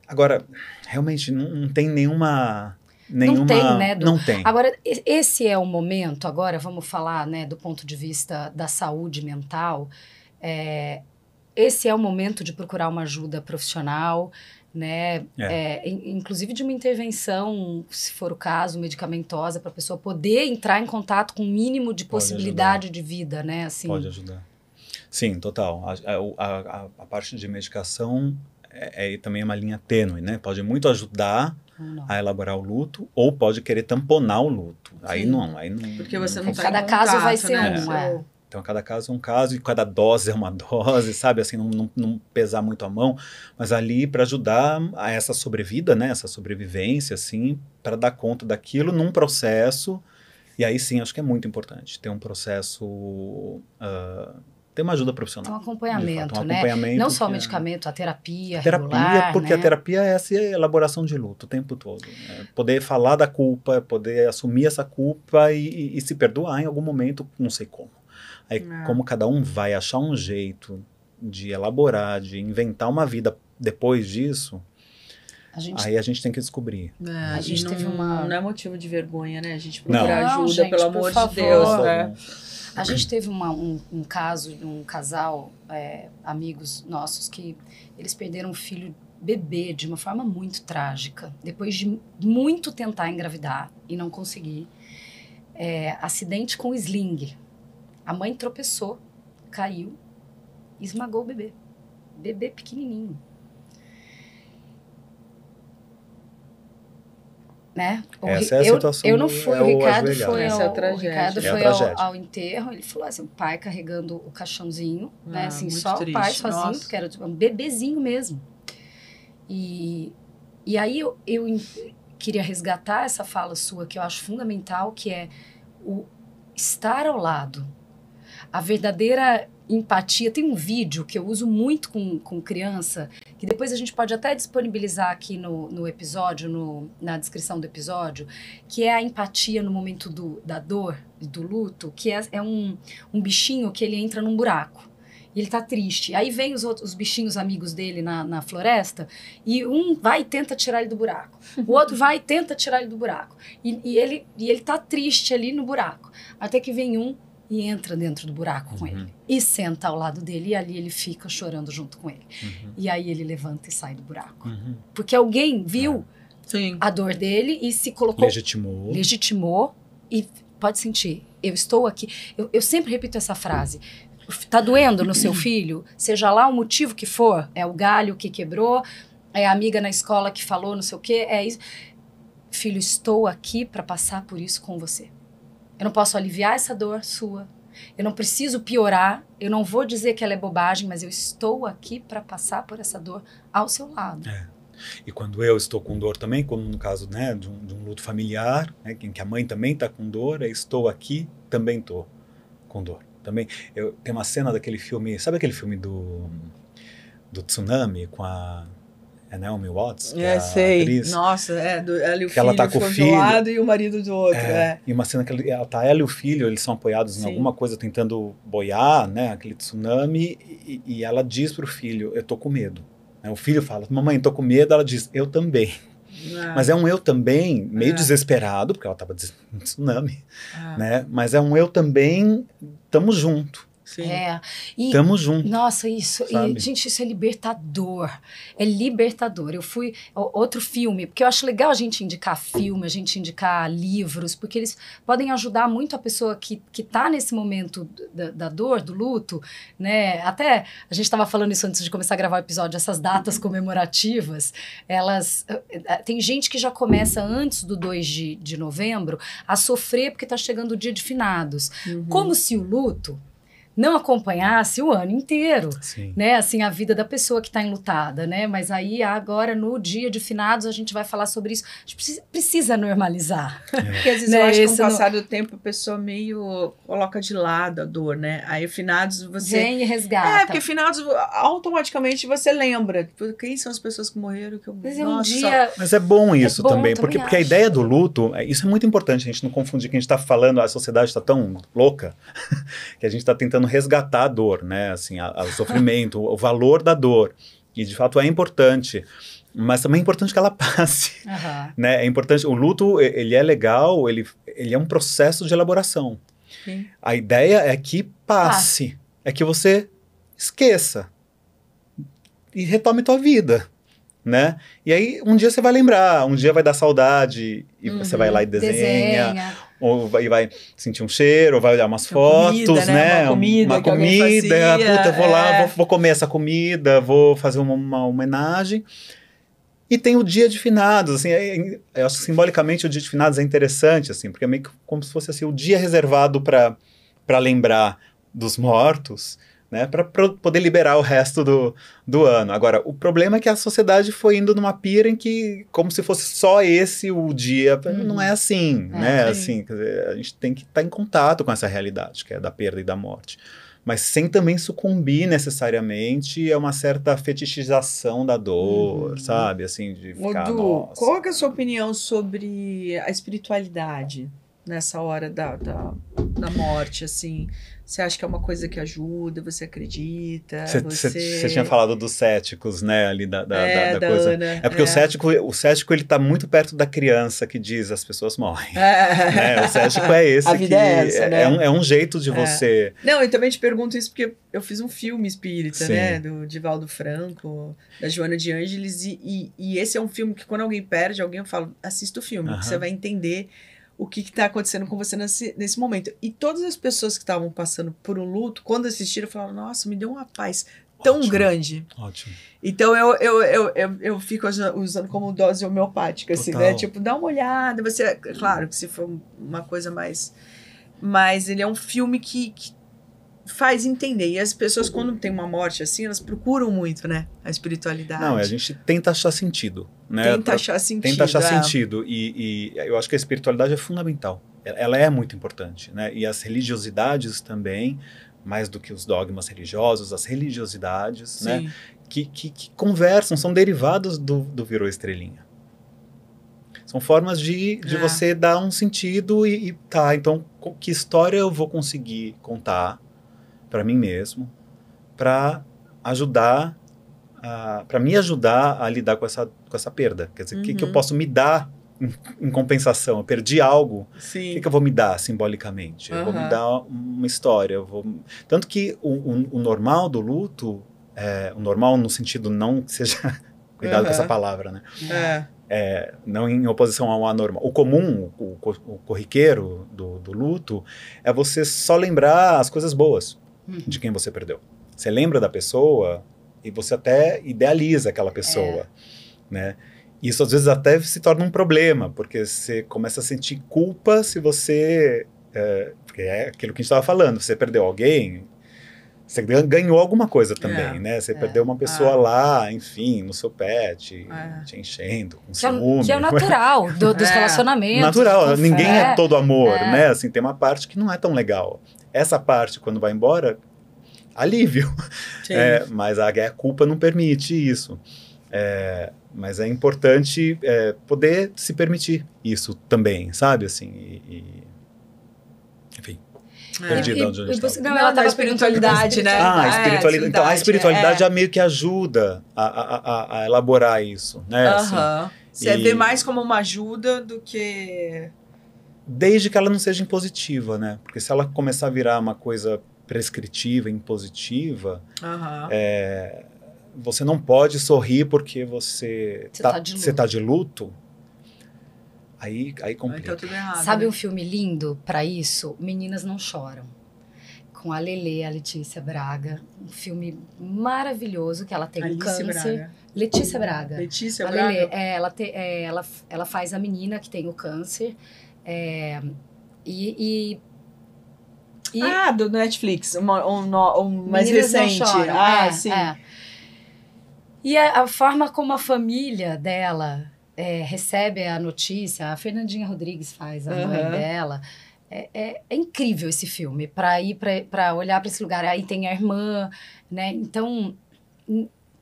Agora, realmente não tem nenhuma... Não tem, né? Não tem. Agora, esse é o momento, agora vamos falar, né, do ponto de vista da saúde mental, esse é o momento de procurar uma ajuda profissional, né? Inclusive de uma intervenção, se for o caso, medicamentosa, para a pessoa poder entrar em contato com o mínimo de possibilidade de vida, né? Assim. Pode ajudar. Sim, total. A parte de medicação também é uma linha tênue, né? Pode muito ajudar a elaborar o luto, ou pode querer tamponar o luto. Aí não. Porque você não tá cada em caso contato, vai ser né? Então, cada caso é um caso e cada dose é uma dose, sabe? Assim, não pesar muito a mão, mas ali para ajudar a essa sobrevida, né? Essa sobrevivência, assim, para dar conta daquilo num processo. E aí sim, acho que é muito importante ter um processo, ter uma ajuda profissional. Um acompanhamento, fato, né? Acompanhamento não só o medicamento, a terapia regular, porque né? a terapia é essa elaboração de luto o tempo todo. Né? Poder falar da culpa, poder assumir essa culpa e se perdoar em algum momento, não sei como. Aí, como cada um vai achar um jeito de elaborar, de inventar uma vida depois disso, aí a gente tem que descobrir. A gente teve uma... Não é motivo de vergonha, né? A gente procurar ajuda, gente, pelo amor de Deus, né? A gente teve um caso de um casal, amigos nossos, que eles perderam um filho bebê de uma forma muito trágica. Depois de muito tentar engravidar e não conseguir. Acidente com sling. A mãe tropeçou, caiu e esmagou o bebê. Bebê pequenininho. Né? Essa é a situação. Eu não fui, o Ricardo foi, ao enterro. Ele falou assim, o pai carregando o caixãozinho, né? Assim, só triste. O pai sozinho, porque era um bebezinho mesmo. E aí eu queria resgatar essa fala sua, que eu acho fundamental, que é o estar ao lado. A verdadeira empatia. Tem um vídeo que eu uso muito com criança, que depois a gente pode até disponibilizar aqui no episódio, na descrição do episódio, que é a empatia no momento da dor, do luto, que é um bichinho que ele entra num buraco. E ele tá triste. Aí vem os bichinhos amigos dele na floresta, e um vai e tenta tirar ele do buraco. O outro vai e tenta tirar ele do buraco. E ele tá triste ali no buraco. Até que vem um e entra dentro do buraco com ele. E senta ao lado dele, e ali ele fica chorando junto com ele. E aí ele levanta e sai do buraco. Porque alguém viu a dor dele e se colocou... Legitimou. E pode sentir, eu estou aqui. Eu sempre repito essa frase. Tá doendo no seu filho? Seja lá o motivo que for. É o galho que quebrou, é a amiga na escola que falou não sei o quê, é isso. Filho, estou aqui para passar por isso com você. Eu não posso aliviar essa dor sua. Eu não preciso piorar. Eu não vou dizer que ela é bobagem, mas eu estou aqui para passar por essa dor ao seu lado. E quando eu estou com dor também, como no caso, né, de um luto familiar, né, em que a mãe também está com dor, eu estou aqui, também estou com dor. Também, tem uma cena daquele filme, sabe aquele filme do Tsunami com a Naomi Watts? Sei. Atriz, nossa, ela e o que filho ela tá com o filho de um lado e o marido do outro. E uma cena que ela e o filho, eles são apoiados em alguma coisa tentando boiar, né, aquele tsunami, e ela diz pro filho, eu tô com medo. O filho fala, mamãe, tô com medo, ela diz, eu também. Mas é um eu também, meio desesperado, porque ela estava no tsunami, né? Mas é um eu também, estamos junto. Sim. Tamo junto. Nossa, isso. E, gente, isso é libertador. É libertador. Eu fui... Outro filme, porque eu acho legal a gente indicar filme, a gente indicar livros, porque eles podem ajudar muito a pessoa que tá nesse momento da dor, do luto, né? Até a gente estava falando isso antes de começar a gravar o episódio, essas datas comemorativas, elas... Tem gente que já começa antes do 2 de novembro a sofrer porque tá chegando o dia de finados. Como se o luto não acompanhasse o ano inteiro, né? Assim, a vida da pessoa que está enlutada, né? Mas aí, agora, no dia de finados, a gente vai falar sobre isso. A gente precisa normalizar. Porque às vezes eu acho que com o passar do tempo, a pessoa meio coloca de lado a dor, né? Aí, finados, você... Vem e resgata. Porque finados, automaticamente, você lembra. Quem são as pessoas que morreram? Mas é um dia... Mas é bom isso também, porque a ideia do luto, isso é muito importante, a gente não confundir que a gente está falando, a sociedade está tão louca, que a gente está tentando resgatar a dor, né, assim, o sofrimento, o valor da dor, e de fato é importante, mas também é importante que ela passe, né, é importante, o luto, ele é legal, ele é um processo de elaboração, a ideia é que passe, é que você esqueça e retome tua vida, né, e aí um dia você vai lembrar, um dia vai dar saudade, e você vai lá e desenha. Ou vai sentir um cheiro, ou vai olhar umas fotos, comida, né? Uma comida, puta, vou lá, vou comer essa comida, vou fazer uma homenagem. E tem o dia de finados, assim, eu acho que simbolicamente o dia de finados é interessante, assim, porque é meio que como se fosse assim, o dia reservado para lembrar dos mortos, né, para poder liberar o resto do ano. Agora, o problema é que a sociedade foi indo numa pira em que, como se fosse só esse o dia, não é assim, né? Assim, quer dizer, a gente tem que estar em contato com essa realidade, que é da perda e da morte. Mas sem também sucumbir necessariamente a uma certa fetichização da dor, sabe? Assim, de ficar, nossa. Qual é a sua opinião sobre a espiritualidade nessa hora da morte, assim? Você acha que é uma coisa que ajuda? Você acredita? Você tinha falado dos céticos, né? Ali da coisa. Ana, é porque o cético ele tá muito perto da criança que diz as pessoas morrem. Né? O cético é esse. A vida é essa, né? É um jeito de você... Não, eu também te pergunto isso porque eu fiz um filme espírita, né? Do Divaldo Franco, da Joana de Ângeles. E esse é um filme que quando alguém perde, eu falo, assista o filme, que você vai entender o que está acontecendo com você nesse momento. E todas as pessoas que estavam passando por um luto, quando assistiram, falaram, nossa, me deu uma paz tão grande. Ótimo. Então, eu fico usando como dose homeopática, assim, né? Tipo, dá uma olhada. Claro que se for uma coisa mais... Mas ele é um filme que faz entender. E as pessoas, quando tem uma morte assim, elas procuram muito, né? A espiritualidade. Não, a gente tenta achar sentido, né? Tenta achar sentido. E eu acho que a espiritualidade é fundamental. Ela é muito importante, né? E as religiosidades também, mais do que os dogmas religiosos, as religiosidades, né? Que conversam, são derivados do Virou Estrelinha. São formas de você dar um sentido então, que história eu vou conseguir contar para mim mesmo, para me ajudar a lidar com essa perda. Quer dizer, o que eu posso me dar em compensação? Eu perdi algo, o que eu vou me dar simbolicamente? Eu vou me dar uma história. Tanto que o normal do luto, o normal no sentido não que seja... Cuidado com essa palavra, né? Não em oposição ao anormal. O comum, o corriqueiro do luto, é você só lembrar as coisas boas de quem você perdeu. Você lembra da pessoa e você até idealiza aquela pessoa, né? Isso às vezes até se torna um problema, porque você começa a sentir culpa se você... porque é aquilo que a gente estava falando, você perdeu alguém, você ganhou alguma coisa também, né? Você perdeu uma pessoa lá, enfim, no seu pet, te enchendo, com ciúme. Que é o natural dos relacionamentos. Natural, ninguém é todo amor, né? Assim, tem uma parte que não é tão legal. Essa parte, quando vai embora, alívio. Mas a culpa não permite isso. Mas é importante poder se permitir isso também, sabe? Assim, enfim. Perdi de onde eu estava. Não, ela estava espiritualidade, né? A espiritualidade. Então, a espiritualidade já meio que ajuda a elaborar isso, né? Assim, você vê mais como uma ajuda do que... Desde que ela não seja impositiva, né? Porque se ela começar a virar uma coisa prescritiva, impositiva, Aham. você não pode sorrir porque você tá de luto. Aí complica. Então tudo errado. Sabe né? um filme lindo pra isso? Meninas Não Choram. Com a Lelê, a Letícia Braga. Um filme maravilhoso que ela tem Alice câncer. Braga. Letícia Braga. Letícia A Braga. Lelê, ela faz a menina que tem o câncer. Do Netflix, um mais Meninas Não recente. Choram. Sim. E a forma como a família dela recebe a notícia, a Fernandinha Rodrigues faz, a mãe dela. É incrível esse filme, para olhar para esse lugar. Aí tem a irmã, né? Então,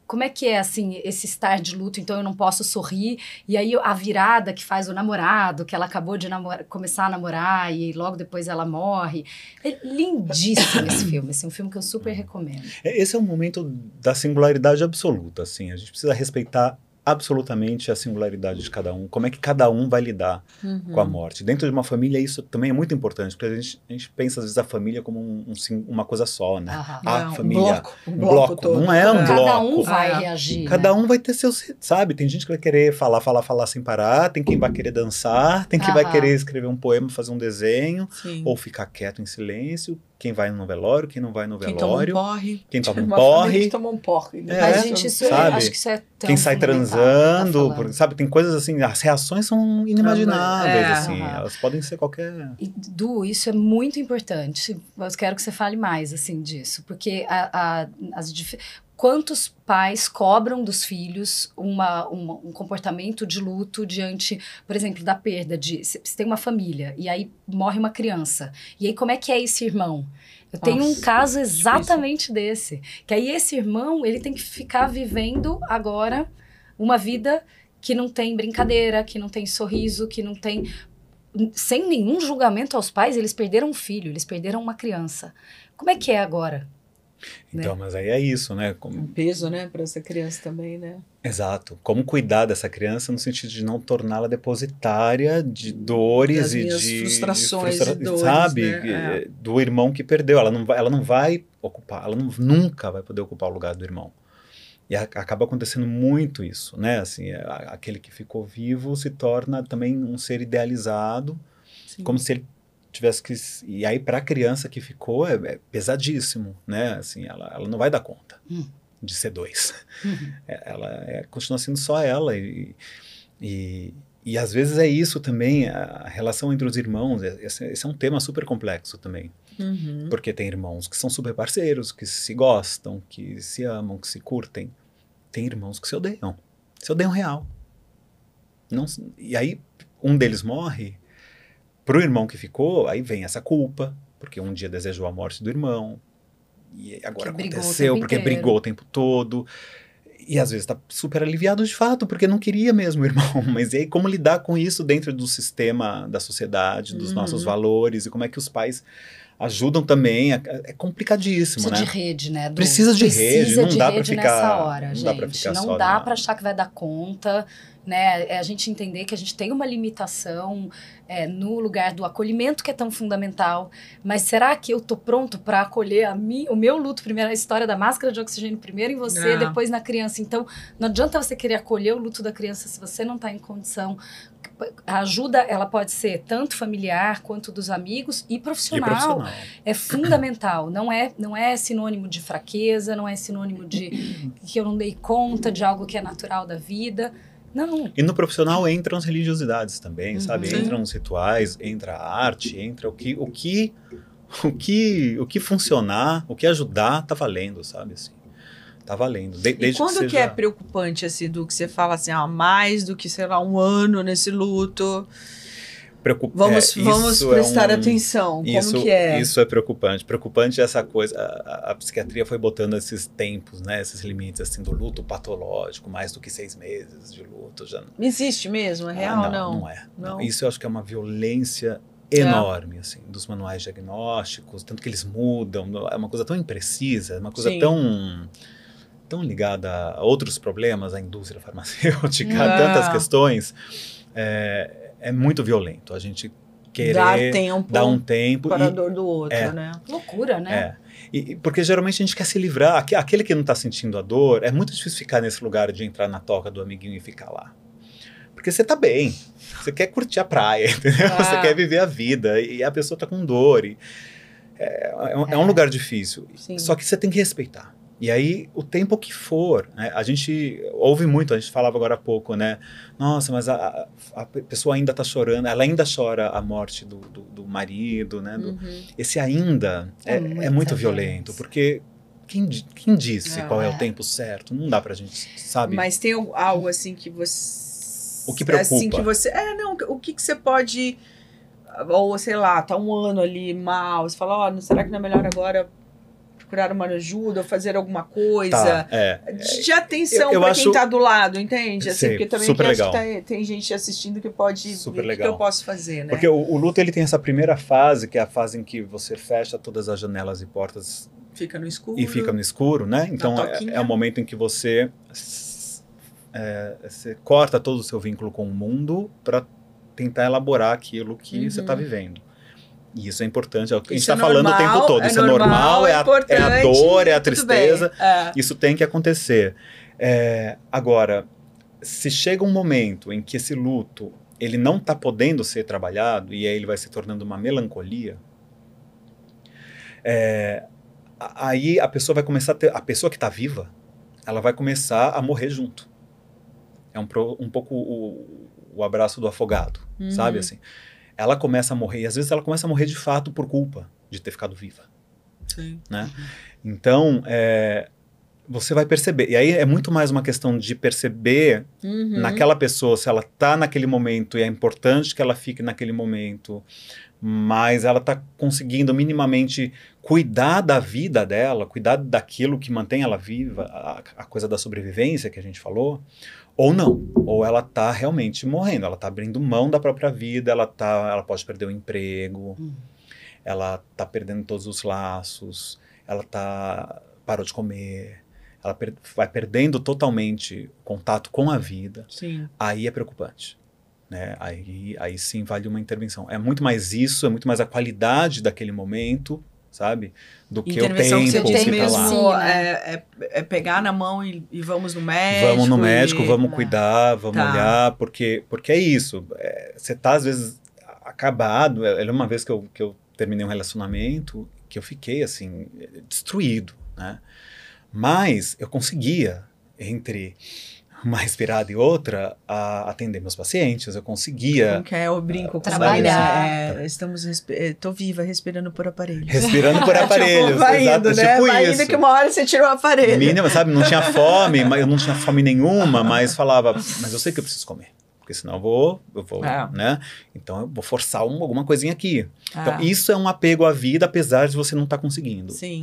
como é que é, assim, esse estar de luto? Então, eu não posso sorrir. E aí, a virada que faz o namorado, que ela acabou de começar a namorar e logo depois ela morre. É lindíssimo esse filme. Assim, um filme que eu super recomendo. Esse é um momento da singularidade absoluta, assim. A gente precisa respeitar absolutamente a singularidade de cada um, como é que cada um vai lidar com a morte. Dentro de uma família isso também é muito importante, porque a gente pensa às vezes a família como uma coisa só, né? A família, um bloco todo. Não é um bloco. Cada um vai reagir, Cada um vai ter seus, sabe? Tem gente que vai querer falar sem parar, tem quem vai querer dançar, tem quem vai querer escrever um poema, fazer um desenho, ou ficar quieto em silêncio. Quem vai no velório, quem não vai no velório. Quem toma um porre. Quem toma um porre. Mas, gente, isso acho que isso é tão quem sai transando, sabe? Tem coisas assim, as reações são inimagináveis, assim. Elas podem ser qualquer... E, Du, isso é muito importante. Eu quero que você fale mais, assim, disso. Porque quantos pais cobram dos filhos um comportamento de luto diante, por exemplo, da perda de... Você tem uma família e aí morre uma criança. E aí como é que é esse irmão? Eu tenho um caso exatamente desse. Que aí esse irmão, ele tem que ficar vivendo agora uma vida que não tem brincadeira, que não tem sorriso, que não tem... Sem nenhum julgamento aos pais, eles perderam um filho, eles perderam uma criança. Como é que é agora? Então, mas aí é isso, né? Um peso, né, para essa criança também, né? Exato. Como cuidar dessa criança no sentido de não torná-la depositária de dores e de frustrações, dores, sabe? Né? Do irmão que perdeu. Ela não vai ocupar, nunca vai poder ocupar o lugar do irmão. E acaba acontecendo muito isso, né? Assim, aquele que ficou vivo se torna também um ser idealizado, como se ele tivesse que... E aí, para a criança que ficou, é pesadíssimo, né? Assim, ela não vai dar conta de ser dois. Ela continua sendo só ela. E às vezes é isso também, a relação entre os irmãos. Esse é um tema super complexo também. Porque tem irmãos que são super parceiros, que se gostam, que se amam, que se curtem. Tem irmãos que se odeiam real. E aí, um deles morre... Pro irmão que ficou, aí vem essa culpa, porque um dia desejou a morte do irmão, e agora aconteceu, porque brigou o tempo todo, e às vezes tá super aliviado de fato, porque não queria mesmo o irmão, mas e aí como lidar com isso dentro do sistema da sociedade, dos nossos valores, e como é que os pais ajudam também, é complicadíssimo, Precisa né? de rede, né? Precisa de rede, não dá pra ficar... nessa hora, gente. Não dá pra achar que vai dar conta, né? É a gente entender que a gente tem uma limitação no lugar do acolhimento, que é tão fundamental, mas será que eu tô pronto para acolher o meu luto primeiro, a história da máscara de oxigênio primeiro em você, depois na criança? Então, não adianta você querer acolher o luto da criança se você não tá em condição. A ajuda, ela pode ser tanto familiar quanto dos amigos e profissional. É fundamental. Não é sinônimo de fraqueza, não é sinônimo de que eu não dei conta de algo que é natural da vida. Não. E no profissional entram as religiosidades também, sabe? Entram os rituais, entra a arte, entra o que funcionar, o que ajudar, tá valendo, sabe? Assim, tá valendo. E quando que é preocupante, assim, do que você fala assim, mais do que, sei lá, um ano nesse luto... Vamos prestar atenção. Como que é? Isso é preocupante. Preocupante é essa coisa. A psiquiatria foi botando esses tempos, né? Esses limites assim, do luto patológico, mais do que 6 meses de luto. Já não existe mesmo? É real? Não é. Não. Isso eu acho que é uma violência enorme, assim, dos manuais diagnósticos, tanto que eles mudam. É uma coisa tão imprecisa, é uma coisa tão ligada a outros problemas, à indústria farmacêutica, a tantas questões. É muito violento. A gente querer dar um tempo para a dor do outro, né? Loucura, né? Porque geralmente a gente quer se livrar. Aquele que não está sentindo a dor, é muito difícil ficar nesse lugar de entrar na toca do amiguinho e ficar lá. Porque você tá bem, você quer curtir a praia, entendeu? Você quer viver a vida e a pessoa tá com dor. É um lugar difícil. Sim. Só que você tem que respeitar. E aí, o tempo que for, né? A gente ouve muito, a gente falava agora há pouco, né? Nossa, mas a pessoa ainda está chorando, ela ainda chora a morte do marido, né? Esse ainda é muito violento, porque quem disse qual é o tempo certo? Não dá pra gente, sabe? Mas tem algo assim que você... O que preocupa? Assim que você... o que você pode... Ou, sei lá, tá um ano ali mal, você fala, será que não é melhor agora procurar uma ajuda ou fazer alguma coisa de atenção para quem tá do lado, entende? Assim, porque também acho que tem gente assistindo que pode ver o que eu posso fazer, né? Porque o luto, ele tem essa primeira fase, que é a fase em que você fecha todas as janelas e portas. Fica no escuro. E fica no escuro, né? Então é o momento em que você corta todo o seu vínculo com o mundo para tentar elaborar aquilo que você está vivendo. E isso é importante, é o que a gente está falando o tempo todo. Isso é normal, é a dor, é a tristeza. Isso tem que acontecer. Agora, se chega um momento em que esse luto ele não está podendo ser trabalhado e aí ele vai se tornando uma melancolia, aí a pessoa vai começar a pessoa que está viva, ela vai começar a morrer junto. É um pouco o abraço do afogado, sabe assim? Ela começa a morrer, e às vezes ela começa a morrer de fato por culpa de ter ficado viva. Sim. Né? Então, você vai perceber. E aí é muito mais uma questão de perceber naquela pessoa, se ela está naquele momento, e é importante que ela fique naquele momento, mas ela está conseguindo minimamente cuidar da vida dela, cuidar daquilo que mantém ela viva, a coisa da sobrevivência que a gente falou, ou não, ou ela está realmente morrendo, ela está abrindo mão da própria vida, ela pode perder o emprego, ela está perdendo todos os laços, ela parou de comer, ela vai perdendo totalmente o contato com a vida. Sim. Aí é preocupante. Né? Aí sim vale uma intervenção. É muito mais isso, é muito mais a qualidade daquele momento, sabe? Do que o tempo que tá lá. É pegar na mão e vamos no médico. Vamos no médico, vamos cuidar, vamos olhar, porque é isso. Você tá, às vezes, acabado. Uma vez que eu terminei um relacionamento, que eu fiquei, assim, destruído, né? Mas eu conseguia, entre uma respirada e outra, atender meus pacientes, eu conseguia... eu brinco com trabalhar. Tô viva, respirando por aparelhos. Respirando por aparelhos, vai exato, indo, né? tipo vai isso. Indo que uma hora você tirou o aparelho. Mínima, sabe, não tinha fome, eu não tinha fome nenhuma, mas falava, mas eu sei que eu preciso comer. Porque senão eu vou né? Então eu vou forçar alguma coisinha aqui. Então isso é um apego à vida, apesar de você não estar conseguindo. Sim.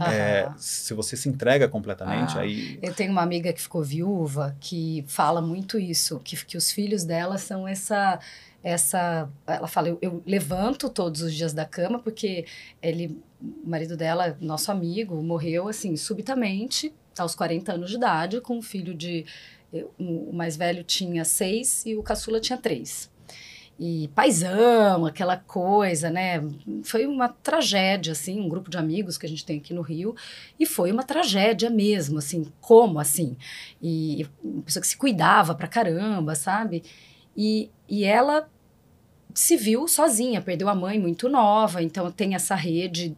Se você se entrega completamente, aí... Eu tenho uma amiga que ficou viúva, que fala muito isso, que os filhos dela são essa ela fala, eu levanto todos os dias da cama, porque o marido dela, nosso amigo, morreu assim, subitamente, aos 40 anos de idade, com um filho o mais velho tinha 6 e o caçula tinha 3. E paizão, aquela coisa, né? Foi uma tragédia, assim, um grupo de amigos que a gente tem aqui no Rio. E foi uma tragédia mesmo, assim, como assim? E uma pessoa que se cuidava pra caramba, sabe? E ela se viu sozinha, perdeu a mãe muito nova, então tem essa rede,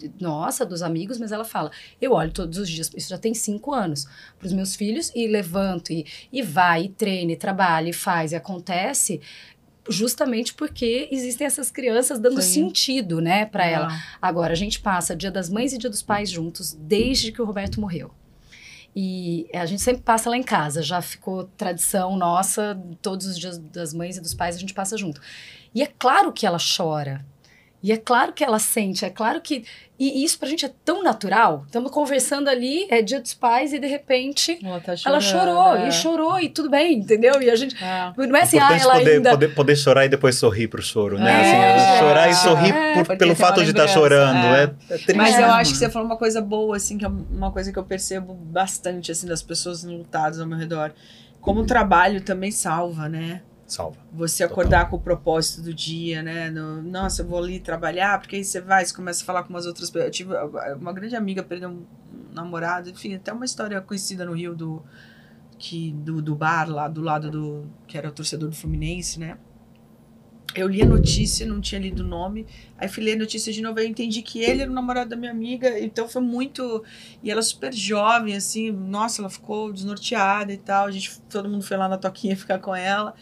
dos amigos, mas ela fala, eu olho todos os dias, isso já tem 5 anos, para os meus filhos, e levanto, e vai, e treina, e trabalha, e faz, e acontece, justamente porque existem essas crianças dando sentido, né, para ela. Agora, a gente passa Dia das Mães e Dia dos Pais juntos, desde que o Roberto morreu. E a gente sempre passa lá em casa, já ficou tradição nossa, todos os Dias das Mães e dos Pais a gente passa junto. E é claro que ela chora, e é claro que ela sente, é claro que... E isso pra gente é tão natural. Estamos conversando ali, é Dia dos Pais, e de repente ela chorou, e tudo bem, entendeu? E a gente... Não é assim, ela poder chorar e depois sorrir pro choro, né? Assim, chorar e sorrir pelo fato de estar chorando. É triste. Mas eu acho que você falou uma coisa boa, assim, que é uma coisa que eu percebo bastante, assim, das pessoas lutadas ao meu redor. Como o trabalho também salva, né? Salva. Você acordar com o propósito do dia, né? Nossa, eu vou ali trabalhar, porque aí você começa a falar com umas outras pessoas. Eu tive uma grande amiga, perdeu um namorado, enfim, até uma história conhecida no Rio do bar lá, do lado que era o torcedor do Fluminense, né? Eu li a notícia, não tinha lido o nome, aí fui ler a notícia de novo, aí eu entendi que ele era o namorado da minha amiga, então foi muito... E ela super jovem, assim, nossa, ela ficou desnorteada e tal, todo mundo foi lá na toquinha ficar com ela.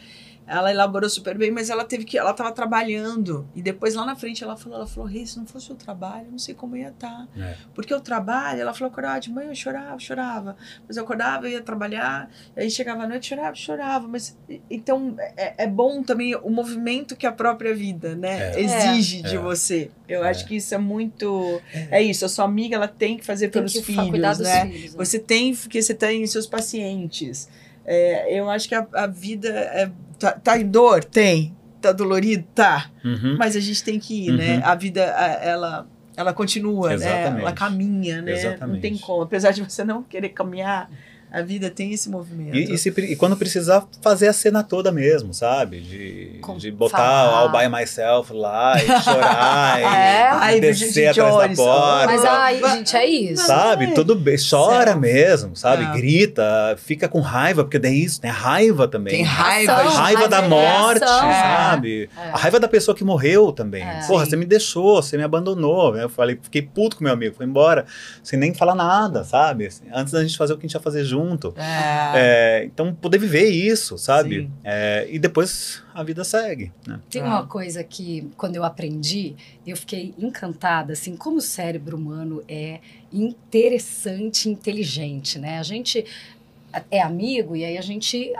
Ela elaborou super bem, mas ela tava trabalhando. E depois, lá na frente, ela falou, Rê, se não fosse o trabalho, eu não sei como ia estar. Porque o trabalho, ela falou, acordava de manhã, eu chorava. Mas eu acordava, eu ia trabalhar, aí chegava à noite, chorava. Mas, então, é bom também o movimento que a própria vida, né, exige de você. Eu acho que isso é muito... É isso, a sua amiga, ela tem que fazer pelos filhos, né? Filhos, né? Você tem, porque você tem seus pacientes. Eu acho que a vida tá em dor? Tem. Tá dolorido? Tá. Mas a gente tem que ir, né? A vida, ela continua, né? Ela caminha, né? Exatamente. Não tem como. Apesar de você não querer caminhar, a vida tem esse movimento. E quando precisar, fazer a cena toda mesmo, sabe? De botar All By Myself lá e chorar e descer atrás da porta. Mas aí, gente, é isso. Sabe? Tudo bem. Chora mesmo, sabe? Grita, fica com raiva, porque daí isso, tem raiva também. Tem raiva. Raiva da morte, sabe? A raiva da pessoa que morreu também. Porra, você me deixou, você me abandonou. Eu fiquei puto com meu amigo, foi embora, sem nem falar nada, sabe? Assim, antes da gente fazer o que a gente ia fazer junto. Então, poder viver isso, sabe? E depois a vida segue, né? Tem uma coisa que, quando eu aprendi, eu fiquei encantada, assim, como o cérebro humano é interessante e inteligente, né? A gente é amigo e aí a gente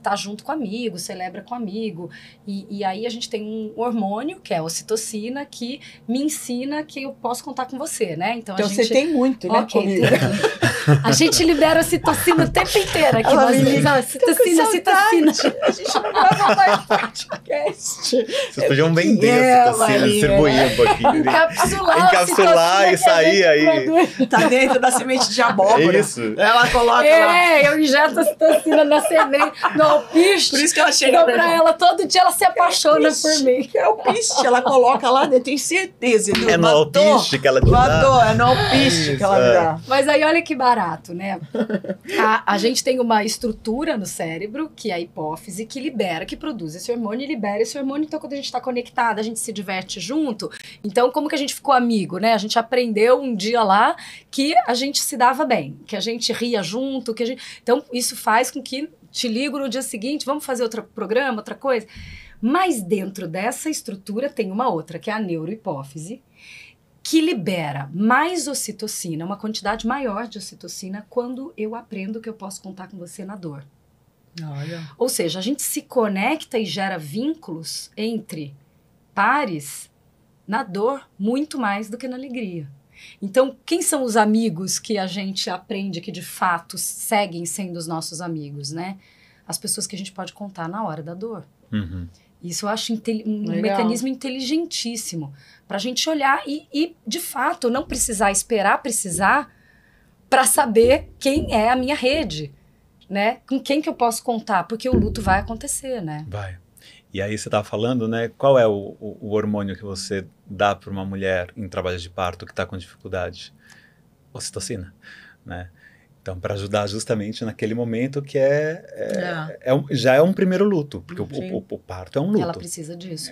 tá junto com amigo, celebra com amigo e aí a gente tem um hormônio que é a ocitocina que me ensina que eu posso contar com você, né? Então a gente... você tem muito, né? Comigo. A gente libera ocitocina o tempo inteiro aqui. Ocitocina. A gente não grava mais podcast. Vocês podiam vender a ocitocina, distribuir um pouquinho. Encapsular e sair aí. Tá dentro da semente de abóbora. Isso. Ela coloca lá. Eu injeto a ocitocina na semente, no alpiste. Por isso que ela chega pra ela, todo dia ela se apaixona por mim. É o alpiste, ela coloca lá dentro, tenho certeza. É no alpiste que ela te dá. É no alpiste que ela me dá. Mas aí olha que barato, né? A gente tem uma estrutura no cérebro, que é a hipófise, que produz esse hormônio e libera esse hormônio. Então, quando a gente tá conectada, a gente se diverte junto. Então, como que a gente ficou amigo, né? A gente aprendeu um dia lá que a gente se dava bem, que a gente ria junto, que a gente... Então, isso faz com que te ligo no dia seguinte, vamos fazer outro programa, outra coisa. Mas dentro dessa estrutura tem uma outra, que é a neurohipófise, que libera mais ocitocina, uma quantidade maior de ocitocina, quando eu aprendo que eu posso contar com você na dor. Olha. Ou seja, a gente se conecta e gera vínculos entre pares na dor muito mais do que na alegria. Então, quem são os amigos que a gente aprende que de fato seguem sendo os nossos amigos, né? As pessoas que a gente pode contar na hora da dor. Isso eu acho um mecanismo inteligentíssimo para a gente olhar e, de fato, não precisar precisar para saber quem é a minha rede, né? Com quem que eu posso contar, porque o luto vai acontecer, né? Vai. E aí você estava falando, né? Qual é o hormônio que você dá para uma mulher em trabalho de parto que está com dificuldade? Ocitocina, né? Então, para ajudar justamente naquele momento que já é um primeiro luto, porque o parto é um luto. Ela precisa disso.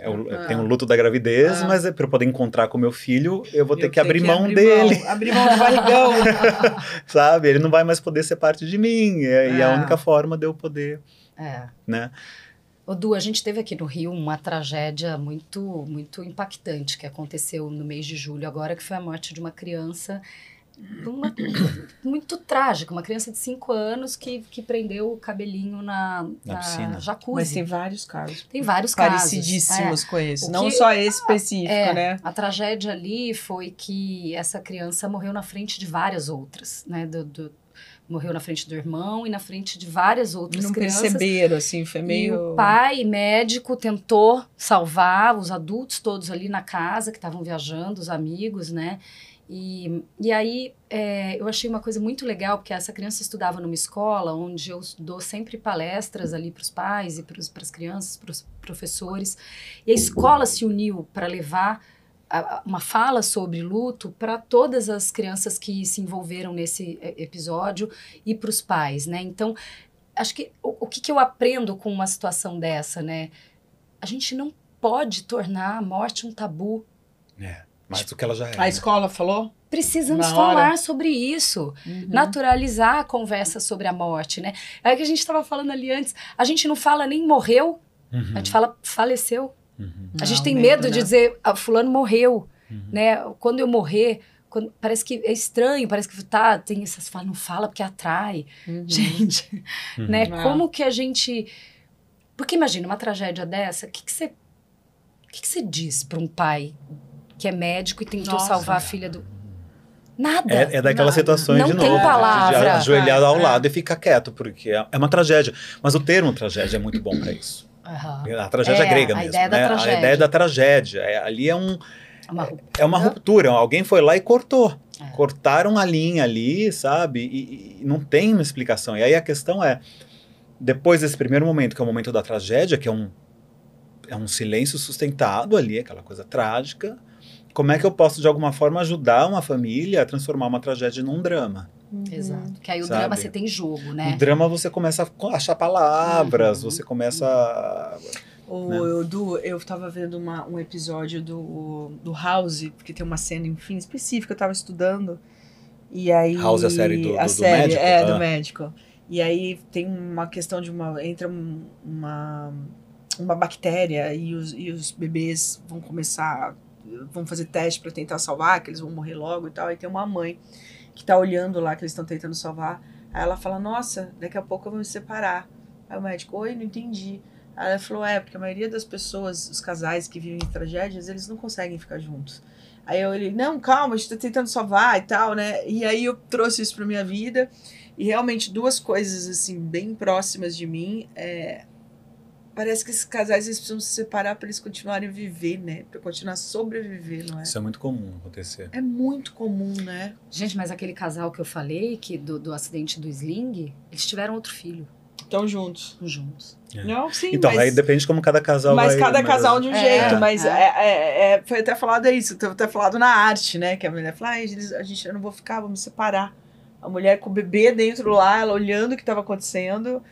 Tem um luto da gravidez, mas para eu poder encontrar com meu filho, eu vou ter que abrir mão dele. Abrir mão do barrigão. Sabe? Ele não vai mais poder ser parte de mim. E a única forma de eu poder... né? Du, a gente teve aqui no Rio uma tragédia muito, muito impactante que aconteceu no mês de julho agora, que foi a morte de uma criança muito trágica, uma criança de 5 anos que prendeu o cabelinho na jacuzzi. Mas tem vários casos. Tem vários casos. Parecidíssimos com esse. Não só esse específico, né? A tragédia ali foi que essa criança morreu na frente de várias outras, né? Morreu na frente do irmão e na frente de várias outras crianças. Não perceberam, assim, foi meio... E o pai, médico, tentou salvar os adultos todos ali na casa, que estavam viajando, os amigos, né? E aí, eu achei uma coisa muito legal, porque essa criança estudava numa escola onde eu dou sempre palestras ali para os pais e para as crianças, para os professores. E a escola se uniu para levar uma fala sobre luto para todas as crianças que se envolveram nesse episódio e para os pais, né? Então, acho que o que eu aprendo com uma situação dessa, né? A gente não pode tornar a morte um tabu. Mais do que ela já é. A escola falou? Precisamos falar sobre isso, naturalizar a conversa sobre a morte, né? É o que a gente estava falando ali antes, a gente não fala nem morreu, a gente fala faleceu. A gente tem medo de dizer, fulano morreu, né? Quando eu morrer, parece que é estranho, parece que tem essas falas, não fala porque atrai. Gente, né? Como que a gente... Porque imagina, uma tragédia dessa, o que você diz para um pai que é médico e tentou salvar a filha do... Nada. É daquelas situações, não de novo, tem palavra. de ajoelhar ao lado e ficar quieto, porque é uma tragédia. Mas o termo tragédia é muito bom para isso. A tragédia grega mesmo. Ideia da tragédia. A ideia da tragédia. Ali é uma ruptura. Alguém foi lá e cortou. Cortaram a linha ali, sabe? E não tem uma explicação. E aí a questão é, depois desse primeiro momento, que é o momento da tragédia, que é um silêncio sustentado ali, aquela coisa trágica, como é que eu posso, de alguma forma, ajudar uma família a transformar uma tragédia num drama? Exato. Que aí o drama você tem jogo, né? O drama você começa a achar palavras, você começa a... Eu estava vendo um episódio do House, porque tem uma cena, enfim, específica, eu estava estudando, e aí... House, a série do médico? Do médico. E aí tem uma questão de entra uma bactéria e os bebês vão fazer teste para tentar salvar, que eles vão morrer logo e tal. Aí tem uma mãe que tá olhando lá, que eles estão tentando salvar. Aí ela fala, nossa, daqui a pouco eu vou me separar. Aí o médico, oi, não entendi. Aí ela falou, porque a maioria das pessoas, os casais que vivem tragédias, eles não conseguem ficar juntos. Aí ele, não, calma, a gente tá tentando salvar e tal, né? E aí eu trouxe isso pra minha vida. E realmente duas coisas, assim, bem próximas de mim. Parece que esses casais eles precisam se separar para eles continuarem a viver, né? Para continuar a sobreviver, não é? Isso é muito comum acontecer. É muito comum, né? Gente, mas aquele casal que eu falei, do acidente do sling, eles tiveram outro filho. Estão juntos. Não, sim, então, aí depende de como cada casal vai... Mas cada casal de um jeito, mas foi até falado isso, foi até falado na arte, né? Que a mulher fala, eu não vou ficar, vou me separar. A mulher com o bebê dentro lá, ela olhando o que estava acontecendo...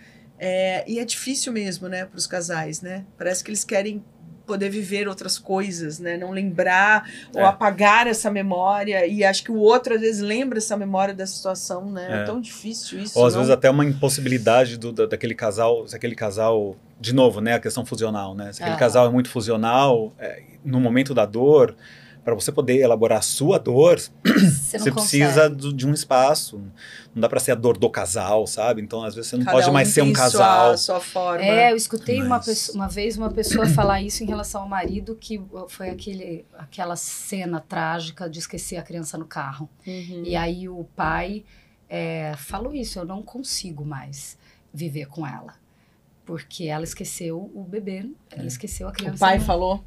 e é difícil mesmo, né, para os casais, né? Parece que eles querem poder viver outras coisas, né? Não lembrar ou apagar essa memória. E acho que o outro, às vezes, lembra essa memória da situação, né? É tão difícil isso. Ou, às vezes, até uma impossibilidade daquele casal, se aquele casal... De novo, né? A questão fusional, né? Se aquele casal é muito fusional, no momento da dor... Para você poder elaborar a sua dor, você precisa de um espaço. Não dá para ser a dor do casal, sabe? Então, às vezes, você não pode mais ser um casal. Sua forma. Eu escutei uma vez uma pessoa falar isso em relação ao marido, que foi aquela cena trágica de esquecer a criança no carro. E aí o pai falou isso, eu não consigo mais viver com ela. Porque ela esqueceu o bebê, ela esqueceu a criança. O pai falou?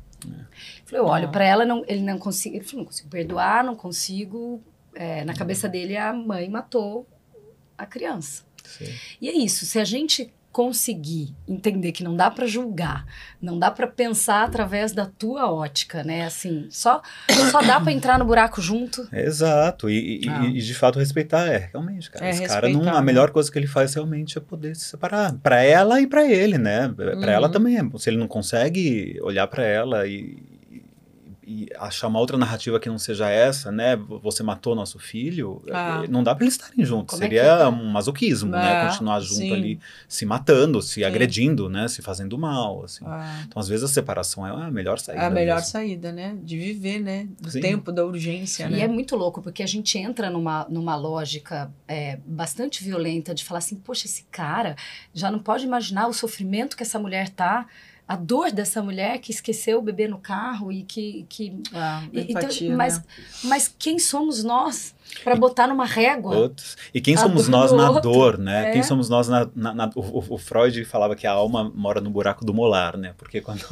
Eu olho para ela, ele não consigo perdoar, não consigo. Na cabeça dele, a mãe matou a criança. Sim. E é isso, se a gente conseguir entender que não dá para julgar, não dá para pensar através da tua ótica, né? Assim, só dá para entrar no buraco junto. Exato, e de fato respeitar, realmente, cara. Esse cara, a melhor coisa que ele faz realmente é poder se separar. Para ela e para ele, né? Para ela também. Se ele não consegue olhar para ela e achar uma outra narrativa que não seja essa, né? Você matou nosso filho, não dá para eles estarem juntos. Seria um masoquismo, né? Continuar junto ali, se matando, se agredindo, né? Se fazendo mal, assim. Então, às vezes, a separação é a melhor saída. É a melhor saída, né? De viver, né? Do tempo, da urgência, né? E é muito louco, porque a gente entra numa lógica bastante violenta de falar assim, poxa, esse cara já não pode imaginar o sofrimento que essa mulher tá, a dor dessa mulher que esqueceu o bebê no carro e que empatia, então, mas quem somos nós Para botar numa régua. Outros. E quem somos nós na dor, né? Quem somos nós o Freud falava que a alma mora no buraco do molar, né? Porque quando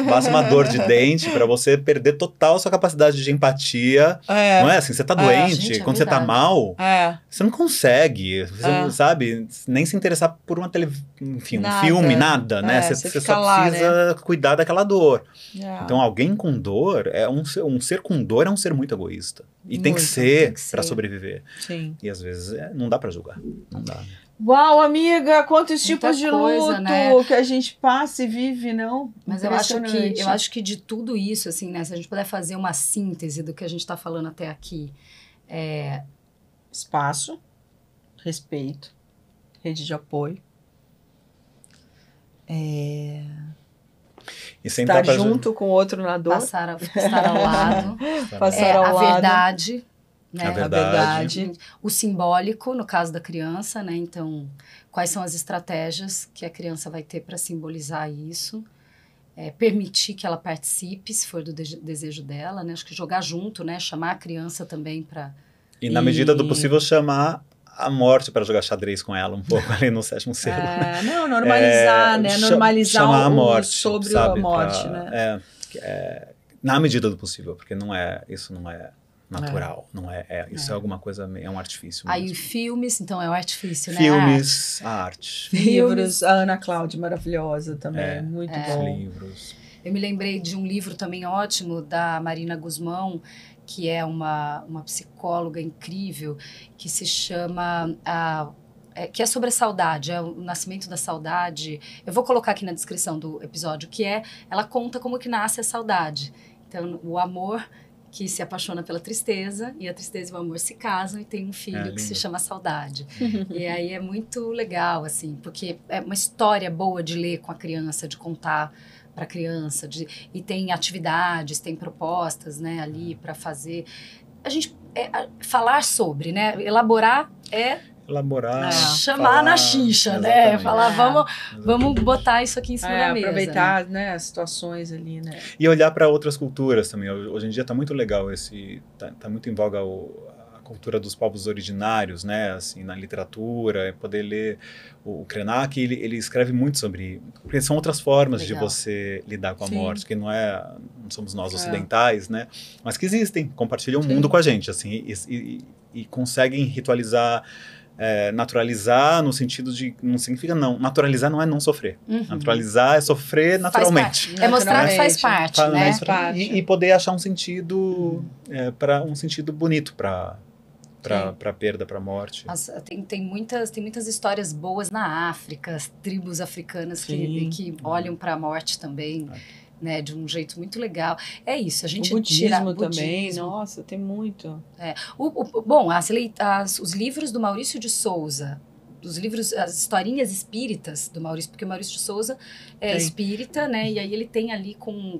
passa uma dor de dente, para você perder total sua capacidade de empatia, não é assim? Você tá doente, gente, quando você tá mal, você não consegue, você não sabe, nem se interessar por uma enfim, um filme, nada, né? Você só lá, precisa cuidar daquela dor. É. Então, alguém com dor, um ser com dor é um ser muito egoísta. E tem que ser para sobreviver. Sim. E às vezes não dá para julgar. Não dá. Uau, amiga, quantos tipos de coisa, luto, né? que a gente passa e vive, não? Mas eu acho que de tudo isso, assim, né? Se a gente puder fazer uma síntese do que a gente está falando até aqui. Espaço, respeito, rede de apoio. E sentar estar junto com o outro na dor. Estar ao lado. Passar ao lado. A verdade. Né? A verdade. O simbólico, no caso da criança, né? Então, quais são as estratégias que a criança vai ter para simbolizar isso? Permitir que ela participe, se for do desejo dela, né? Acho que jogar junto, né? Chamar a criança também para... E na medida do possível chamar a morte para jogar xadrez com ela um pouco ali no sétimo selo. Não, normalizar, né? Normalizar chamar a morte, sobre sabe, a morte, né? Na medida do possível, porque isso não é natural, isso é alguma coisa, é um artifício mesmo. Aí filmes, então é o artifício, né? Filmes, a arte. Livros, a Ana Cláudia, maravilhosa também, muito bom. Livros. Eu me lembrei de um livro também ótimo da Marina Guzmão, que é uma psicóloga incrível, que se chama... que é sobre a saudade, é o nascimento da saudade. Eu vou colocar aqui na descrição do episódio, ela conta como que nasce a saudade. Então, o amor que se apaixona pela tristeza, e a tristeza e o amor se casam e tem um filho que se chama Saudade. E aí é muito legal, assim, porque é uma história boa de ler com a criança, de contar para a criança, e tem atividades, tem propostas, né, ali para fazer. A gente falar sobre, né, elaborar chamar falar, na xixa, né? Falar, vamos botar isso aqui em cima da mesa. Aproveitar, né, as situações ali, né? E olhar para outras culturas também. Hoje em dia está muito legal tá muito em voga a cultura dos povos originários, né? Assim, na literatura, poder ler o Krenak, ele escreve muito sobre, porque são outras formas de você lidar com a morte, que não somos nós ocidentais, né? Mas que existem, compartilham o mundo com a gente, assim, e conseguem ritualizar. Naturalizar no sentido de... Não significa não. Naturalizar não é não sofrer. Naturalizar é sofrer naturalmente. É mostrar que faz parte, né? E poder achar um sentido... um sentido bonito para a perda, para a morte. Tem muitas histórias boas na África. As tribos africanas que olham para a morte também. Né, de um jeito muito legal. É isso, a gente tira o budismo também, nossa, tem muito. Os livros do Maurício de Souza, as historinhas espíritas do Maurício, porque o Maurício de Souza é espírita, né, e aí ele tem ali com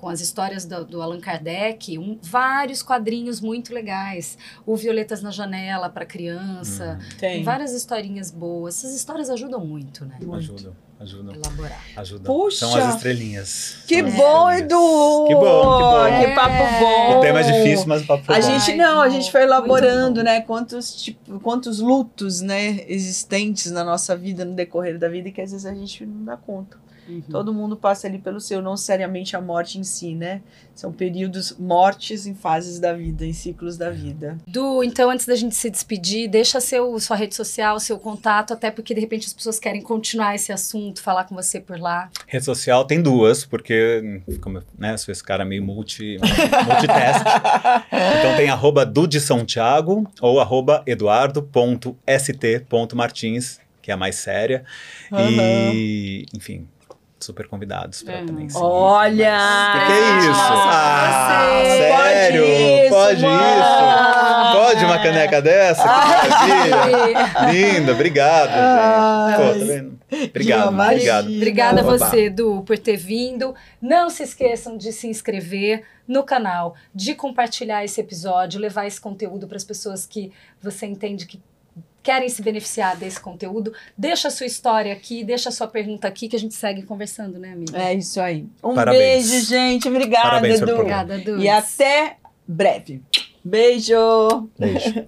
as histórias do Allan Kardec, vários quadrinhos muito legais. O Violetas na Janela para criança. Tem várias historinhas boas. Essas histórias ajudam muito, né? Ajudam. Elaborar. Ajudam. Puxa! São as estrelinhas. Que bom, Edu! Que bom. Que papo bom! O tema é difícil, mas o papo foi bom. A gente foi elaborando, né? Quantos lutos, né, existentes na nossa vida, no decorrer da vida, e que às vezes a gente não dá conta. Todo mundo passa ali pelo seu, não necessariamente a morte em si, né? São períodos, mortes em fases da vida, em ciclos da vida. Du, então antes da gente se despedir, deixa sua rede social, seu contato, até porque de repente as pessoas querem continuar esse assunto, falar com você por lá. Rede social tem duas, porque como, né, sou esse cara meio multitask. Então tem @du_de_são_thiago ou @eduardo.st.martins, que é a mais séria. E, enfim... super convidados para também seguir. Olha! Que é isso? Sério? Pode isso? Pode uma caneca dessa? Que maravilha! Linda, obrigado, gente. Pô, tá vendo? Obrigado. Obrigada a você, Edu, por ter vindo. Não se esqueçam de se inscrever no canal, de compartilhar esse episódio, levar esse conteúdo para as pessoas que você entende que querem se beneficiar desse conteúdo. Deixa a sua história aqui, deixa a sua pergunta aqui, que a gente segue conversando, né, amiga? É isso aí. Parabéns. Beijo, gente. Obrigada, Parabéns, Edu. Obrigada, Edu. E até breve. Beijo! Beijo.